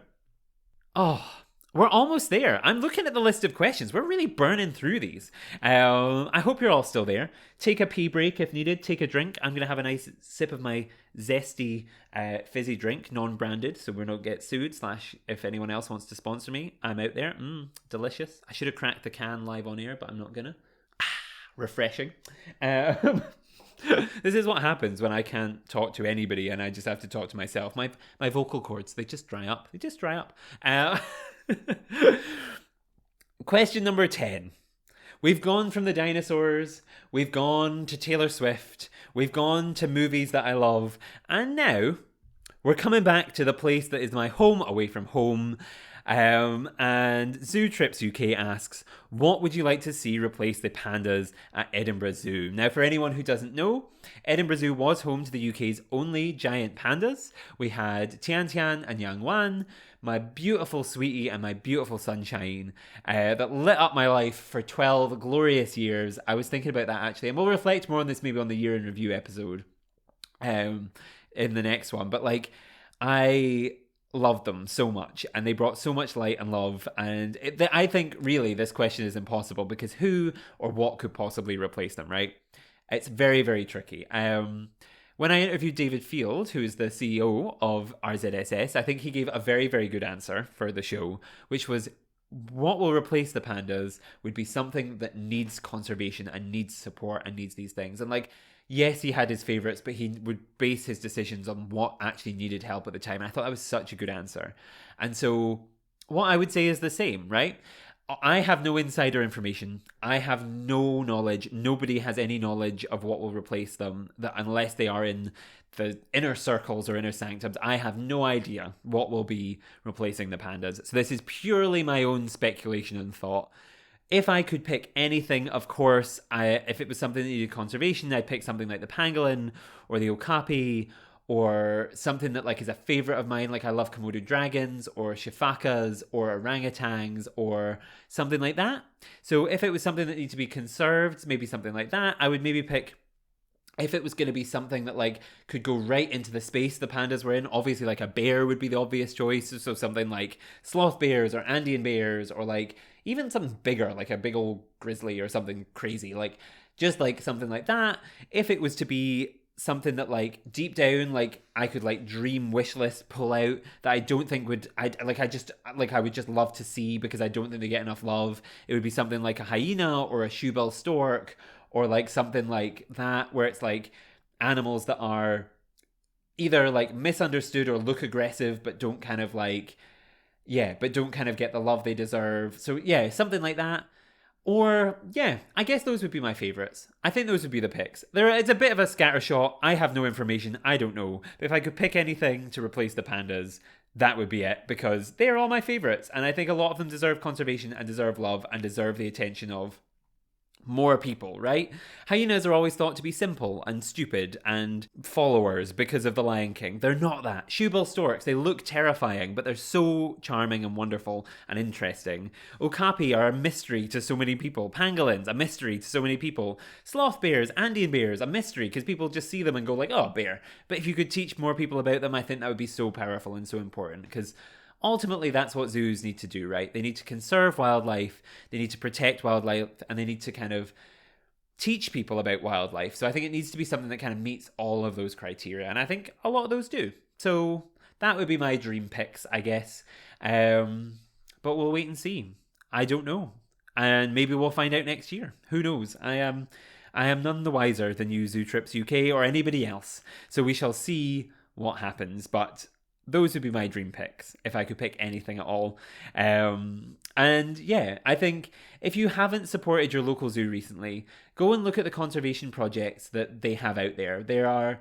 Oh, we're almost there. I'm looking at the list of questions. We're really burning through these. I hope you're all still there. Take a pee break if needed. Take a drink. I'm going to have a nice sip of my zesty fizzy drink, non-branded, so we don't get sued. / if anyone else wants to sponsor me, I'm out there. Delicious. I should have cracked the can live on air, but I'm not going to. Refreshing. This is what happens when I can't talk to anybody and I just have to talk to myself. My vocal cords, they just dry up. Question number 10. We've gone from the dinosaurs, we've gone to Taylor Swift, we've gone to movies that I love, and now we're coming back to the place that is my home away from home. And Zoo Trips UK asks, what would you like to see replace the pandas at Edinburgh Zoo? Now, for anyone who doesn't know, Edinburgh Zoo was home to the UK's only giant pandas. We had Tian Tian and Yang Wan, my beautiful sweetie and my beautiful sunshine, that lit up my life for 12 glorious years. I was thinking about that actually, and we'll reflect more on this maybe on the year in review episode in the next one. But like, I loved them so much, and they brought so much light and love, and I think really this question is impossible because who or what could possibly replace them, right? It's very, very tricky. When I interviewed David Field, who is the CEO of RZSS, I think he gave a very, very good answer for the show, which was what will replace the pandas would be something that needs conservation and needs support and needs these things. And like, yes, he had his favourites, but he would base his decisions on what actually needed help at the time. And I thought that was such a good answer. And so what I would say is the same, right? I have no insider information. I have no knowledge. Nobody has any knowledge of what will replace them, that unless they are in the inner circles or inner sanctums. I have no idea what will be replacing the pandas. So this is purely my own speculation and thought. If I could pick anything, of course, if it was something that needed conservation, I'd pick something like the pangolin or the okapi, or something that like is a favorite of mine, like I love Komodo dragons or shifakas or orangutans or something like that. So if it was something that needed to be conserved, maybe something like that, I would maybe pick. If it was going to be something that like could go right into the space the pandas were in, obviously like a bear would be the obvious choice. So something like sloth bears or Andean bears, or like even something bigger, like a big old grizzly or something crazy, like just like something like that. If it was to be something that like deep down, like I could like dream wish list pull out that I don't think would, I would just love to see because I don't think they get enough love. It would be something like a hyena or a shoebill stork, or like something like that, where it's like animals that are either like misunderstood or look aggressive, but don't kind of like, but don't kind of get the love they deserve. So yeah, something like that. Or, yeah, I guess those would be my favourites. I think those would be the picks. It's a bit of a scattershot. I have no information. I don't know. But if I could pick anything to replace the pandas, that would be it. Because they are all my favourites. And I think a lot of them deserve conservation and deserve love and deserve the attention of more people, right? Hyenas are always thought to be simple and stupid and followers because of the Lion King. They're not that. Shoebill storks, they look terrifying, but they're so charming and wonderful and interesting. Okapi are a mystery to so many people. Pangolins, a mystery to so many people. Sloth bears, Andean bears, a mystery because people just see them and go like, oh, bear. But if you could teach more people about them, I think that would be so powerful and so important, because ultimately, that's what zoos need to do, right? They need to conserve wildlife, they need to protect wildlife, and they need to kind of teach people about wildlife. So I think it needs to be something that kind of meets all of those criteria, and I think a lot of those do. So that would be my dream picks, I guess. But we'll wait and see. I don't know. And maybe we'll find out next year. Who knows? I am none the wiser than you, Zoo Trips UK, or anybody else. So we shall see what happens. But those would be my dream picks if I could pick anything at all. And yeah, I think if you haven't supported your local zoo recently, go and look at the conservation projects that they have out there. There are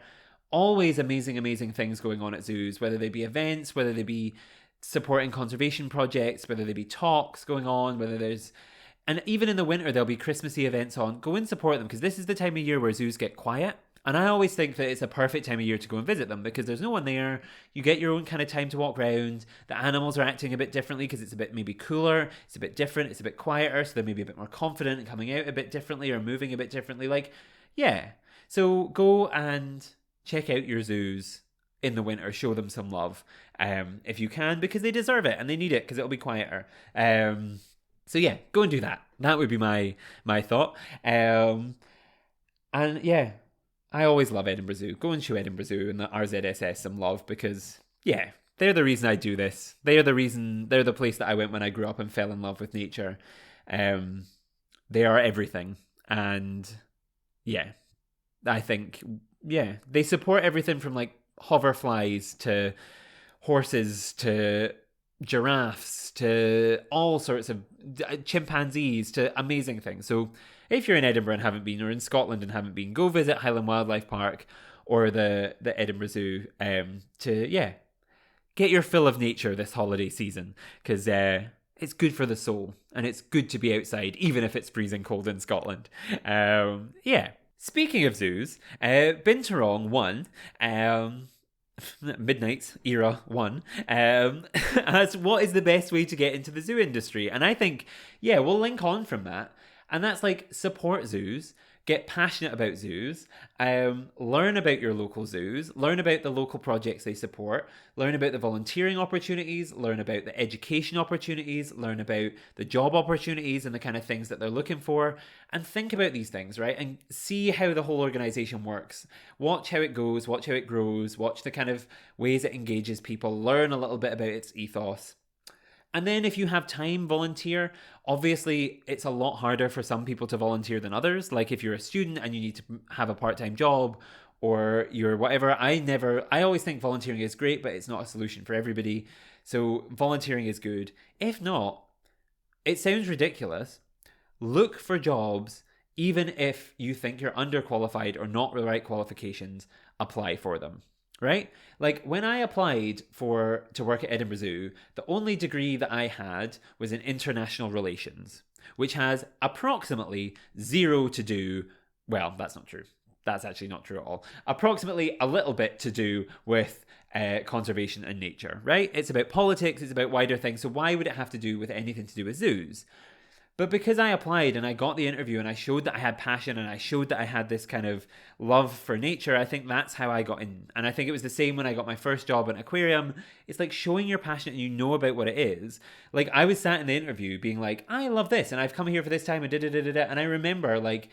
always amazing, amazing things going on at zoos, whether they be events, whether they be supporting conservation projects, whether they be talks going on, whether there's and even in the winter, there'll be Christmassy events on. Go and support them because this is the time of year where zoos get quiet. And I always think that it's a perfect time of year to go and visit them because there's no one there. You get your own kind of time to walk around. The animals are acting a bit differently because it's a bit maybe cooler. It's a bit different. It's a bit quieter. So they're maybe a bit more confident and coming out a bit differently or moving a bit differently. Like, yeah. So go and check out your zoos in the winter. Show them some love if you can because they deserve it and they need it because it'll be quieter. So yeah, go and do that. That would be my thought. And yeah, I always love Edinburgh Zoo. Go and show Edinburgh Zoo and the RZSS some love because, yeah, they're the reason I do this. They're the place that I went when I grew up and fell in love with nature. They are everything. And, yeah, I think, yeah, they support everything from, like, hoverflies to horses to giraffes to all sorts of chimpanzees to amazing things. So if you're in Edinburgh and haven't been, or in Scotland and haven't been, go visit Highland Wildlife Park or the Edinburgh Zoo to get your fill of nature this holiday season because it's good for the soul and it's good to be outside even if it's freezing cold in Scotland. Yeah. Speaking of zoos, Binturong won. Midnight's era one as what is the best way to get into the zoo industry, and I think we'll link on from that, and that's like support zoos, get passionate about zoos, learn about your local zoos, learn about the local projects they support, learn about the volunteering opportunities, learn about the education opportunities, learn about the job opportunities and the kind of things that they're looking for, and think about these things, right? And see how the whole organization works. Watch how it goes, watch how it grows, watch the kind of ways it engages people, learn a little bit about its ethos. And then if you have time, volunteer. Obviously, it's a lot harder for some people to volunteer than others. Like if you're a student and you need to have a part-time job or you're whatever. I always think volunteering is great, but it's not a solution for everybody. So volunteering is good. If not, it sounds ridiculous. Look for jobs, even if you think you're underqualified or not the right qualifications, apply for them. Right? Like when I applied to work at Edinburgh Zoo, the only degree that I had was in international relations, which has approximately zero to do, well, that's not true. That's actually not true at all. Approximately a little bit to do with conservation and nature, right? It's about politics, it's about wider things. So why would it have to do with anything to do with zoos? But because I applied and I got the interview and I showed that I had passion and I showed that I had this kind of love for nature, I think that's how I got in. And I think it was the same when I got my first job at an aquarium. It's like showing your passion and you know about what it is. Like I was sat in the interview being like, I love this and I've come here for this time and da-da-da-da-da. And I remember like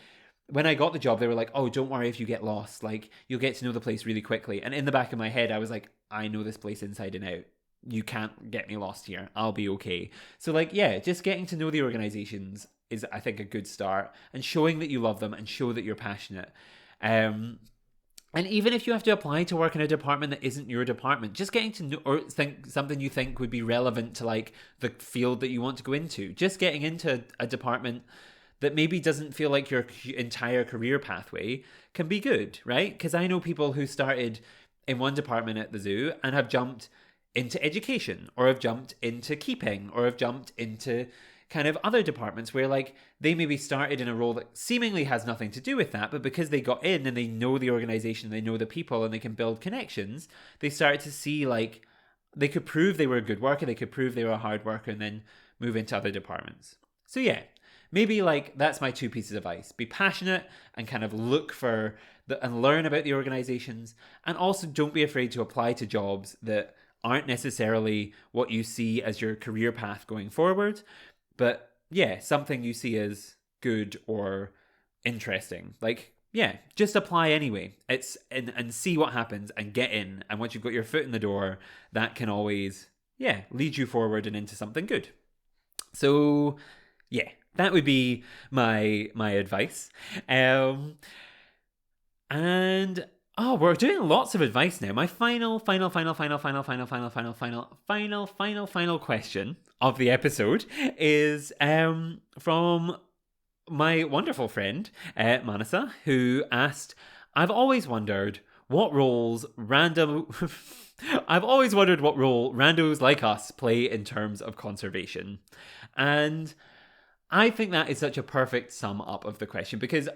when I got the job, they were like, oh, don't worry if you get lost. Like you'll get to know the place really quickly. And in the back of my head, I was like, I know this place inside and out. You can't get me lost here. I'll be okay. So like, yeah, just getting to know the organizations is, I think, a good start, and showing that you love them and show that you're passionate. And even if you have to apply to work in a department that isn't your department, just getting to know or think something you think would be relevant to like the field that you want to go into, just getting into a department that maybe doesn't feel like your entire career pathway can be good, right? Because I know people who started in one department at the zoo and have jumped into education or have jumped into keeping or have jumped into kind of other departments where like they maybe started in a role that seemingly has nothing to do with that, but because they got in and they know the organization, they know the people and they can build connections, they started to see like they could prove they were a good worker, they could prove they were a hard worker and then move into other departments. So yeah, maybe like that's my two pieces of advice. Be passionate and kind of look for and learn about the organizations, and also don't be afraid to apply to jobs that aren't necessarily what you see as your career path going forward, but yeah, something you see as good or interesting. Like, yeah, just apply anyway. And see what happens and get in. And once you've got your foot in the door, that can always, lead you forward and into something good. So, yeah, that would be my advice. And Oh, we're doing lots of advice now. My final question of the episode is from my wonderful friend, Manasa, who asked, I've always wondered what roles random. I've always wondered what role randos like us play in terms of conservation. And I think that is such a perfect sum up of the question because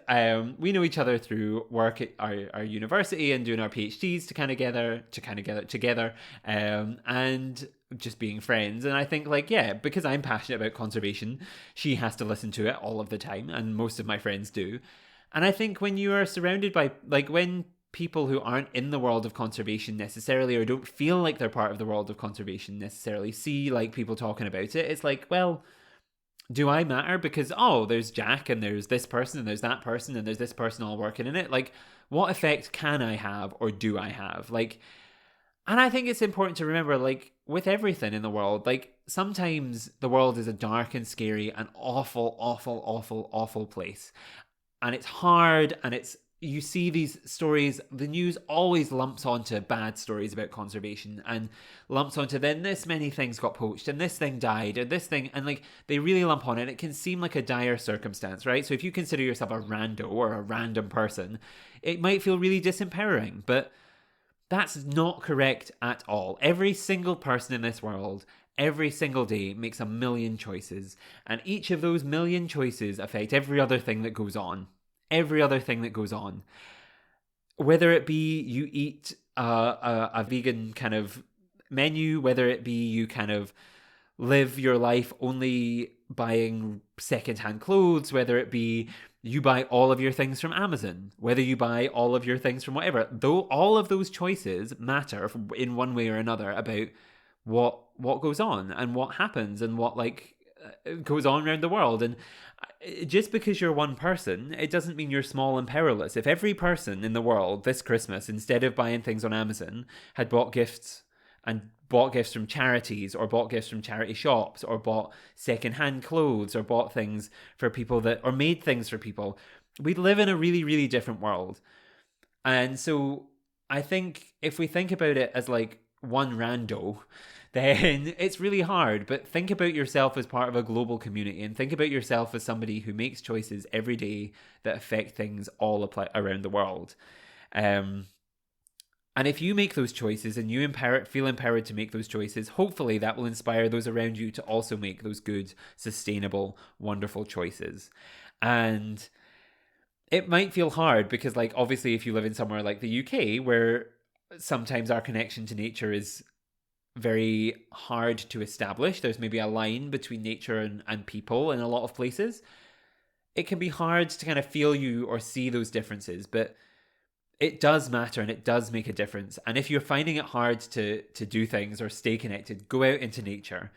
we know each other through work at our university and doing our PhDs together, and just being friends. And I think like, yeah, because I'm passionate about conservation, she has to listen to it all of the time, and most of my friends do. And I think when you are surrounded by like when people who aren't in the world of conservation necessarily or don't feel like they're part of the world of conservation necessarily see like people talking about it, it's like, well, do I matter? Because, oh, there's Jack and there's this person and there's that person and there's this person all working in it. Like, what effect can I have or do I have? Like, and I think it's important to remember, like, with everything in the world, like, sometimes the world is a dark and scary and awful, awful, awful, awful place. And it's hard and it's you see these stories, the news always lumps onto bad stories about conservation and lumps onto then this many things got poached and this thing died and this thing, and like they really lump on it. It can seem like a dire circumstance, right? So if you consider yourself a rando or a random person, it might feel really disempowering, but that's not correct at all. Every single person in this world, every single day, makes a million choices, and each of those million choices affect every other thing that goes on. Every other thing that goes on. Whether it be you eat a vegan kind of menu, whether it be you kind of live your life only buying secondhand clothes, whether it be you buy all of your things from Amazon, whether you buy all of your things from whatever, though all of those choices matter in one way or another about what goes on and what happens and what like goes on around the world. And just because you're one person, it doesn't mean you're small and powerless. If every person in the world this Christmas, instead of buying things on Amazon, had bought gifts from charities or bought gifts from charity shops or bought secondhand clothes or bought things for people that or made things for people, we'd live in a really, really different world. And so I think if we think about it as like one rando, then it's really hard. But think about yourself as part of a global community and think about yourself as somebody who makes choices every day that affect things all around the world. And if you make those choices and you feel empowered to make those choices, hopefully that will inspire those around you to also make those good, sustainable, wonderful choices. And it might feel hard because, like, obviously, if you live in somewhere like the UK, where sometimes our connection to nature is very hard to establish, there's maybe a line between nature and people in a lot of places. It can be hard to kind of feel you or see those differences, but it does matter and it does make a difference. And if you're finding it hard to do things or stay connected, go out into nature.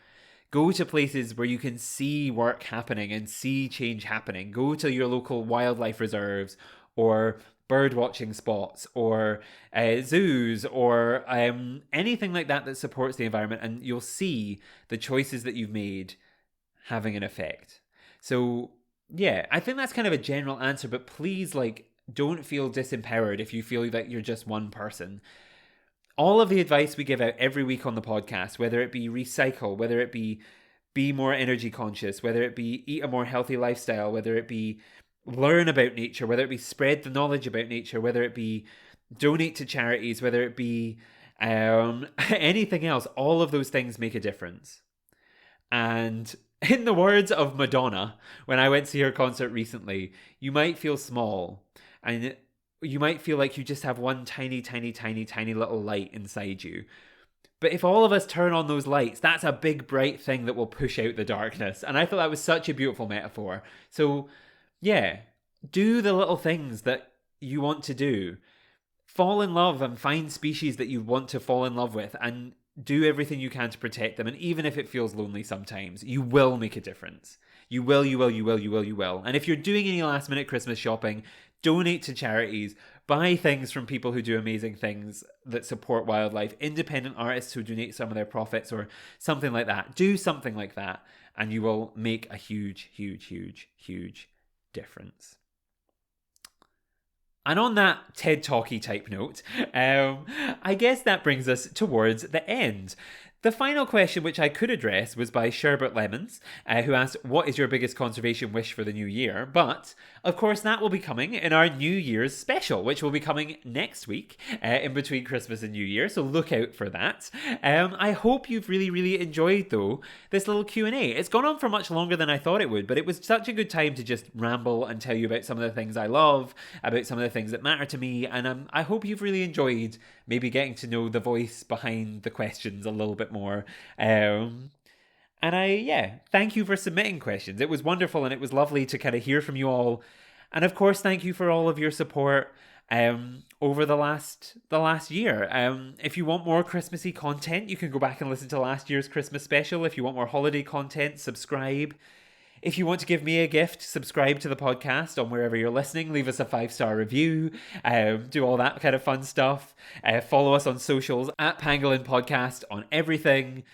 Go to places where you can see work happening and see change happening. Go to your local wildlife reserves or bird watching spots or zoos or anything like that that supports the environment, and you'll see the choices that you've made having an effect. So yeah, I think that's kind of a general answer, but please, like, don't feel disempowered if you feel that you're just one person. All of the advice we give out every week on the podcast, whether it be recycle, whether it be more energy conscious, whether it be eat a more healthy lifestyle, whether it be learn about nature, whether it be spread the knowledge about nature, whether it be donate to charities, whether it be anything else, all of those things make a difference. And in the words of Madonna, when I went to see her concert recently, you might feel small and you might feel like you just have one tiny, tiny, tiny, tiny little light inside you. But if all of us turn on those lights, that's a big, bright thing that will push out the darkness. And I thought that was such a beautiful metaphor. So, yeah, do the little things that you want to do. Fall in love and find species that you want to fall in love with and do everything you can to protect them. And even if it feels lonely sometimes, you will make a difference. You will, you will, you will, you will, you will. And if you're doing any last minute Christmas shopping, donate to charities, buy things from people who do amazing things that support wildlife, independent artists who donate some of their profits or something like that. Do something like that and you will make a huge, huge, huge, huge difference. And on that TED Talky type note, I guess that brings us towards the end. The final question, which I could address, was by Sherbert Lemons, who asked, "What is your biggest conservation wish for the new year?" But, of course, that will be coming in our New Year's special, which will be coming next week, in between Christmas and New Year, so look out for that. I hope you've really, really enjoyed, though, this little Q&A. It's gone on for much longer than I thought it would, but it was such a good time to just ramble and tell you about some of the things I love, about some of the things that matter to me, and I hope you've really enjoyed maybe getting to know the voice behind the questions a little bit more. Thank you for submitting questions. It was wonderful and it was lovely to kind of hear from you all. And of course, thank you for all of your support over the last year. If you want more Christmassy content, you can go back and listen to last year's Christmas special. If you want more holiday content, subscribe. If you want to give me a gift, subscribe to the podcast on wherever you're listening. Leave us a 5-star review. Do all that kind of fun stuff. Follow us on socials at Pangolin Podcast on everything.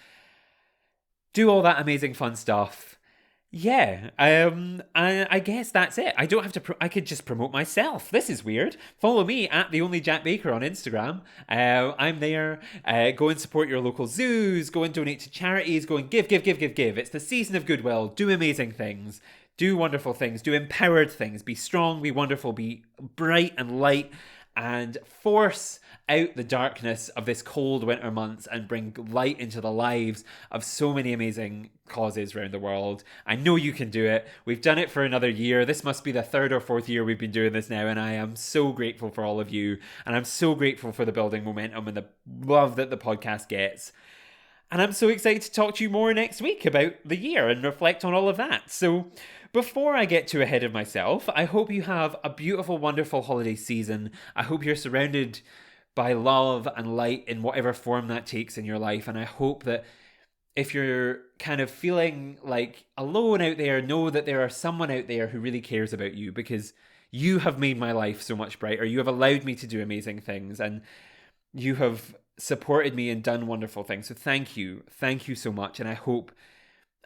Do all that amazing fun stuff. Yeah, I guess that's it. I don't have to. I could just promote myself. This is weird. Follow me at the Only Jack Baker on Instagram. I'm there. Go and support your local zoos. Go and donate to charities. Go and give. It's the season of goodwill. Do amazing things. Do wonderful things. Do empowered things. Be strong. Be wonderful. Be bright and light. And force out the darkness of this cold winter months and bring light into the lives of so many amazing causes around the world. I know you can do it. We've done it for another year. This must be the 3rd or 4th year we've been doing this now, and I am so grateful for all of you, and I'm so grateful for the building momentum and the love that the podcast gets. And I'm so excited to talk to you more next week about the year and reflect on all of that. So before I get too ahead of myself, I hope you have a beautiful, wonderful holiday season. I hope you're surrounded by love and light in whatever form that takes in your life. And I hope that if you're kind of feeling like alone out there, know that there are someone out there who really cares about you, because you have made my life so much brighter. You have allowed me to do amazing things, and you have supported me and done wonderful things. So thank you. Thank you so much. And I hope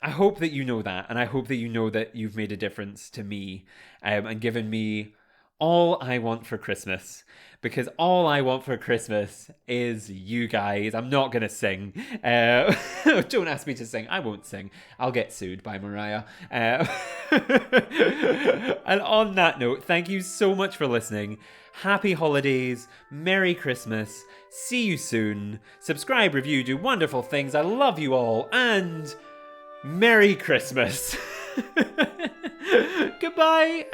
that you know that, and I hope that you know that you've made a difference to me, and given me all I want for Christmas, because all I want for Christmas is you guys. I'm not going to sing. Don't ask me to sing. I won't sing. I'll get sued by Mariah. And on that note, thank you so much for listening. Happy holidays. Merry Christmas. See you soon. Subscribe, review, do wonderful things. I love you all. And Merry Christmas. Goodbye.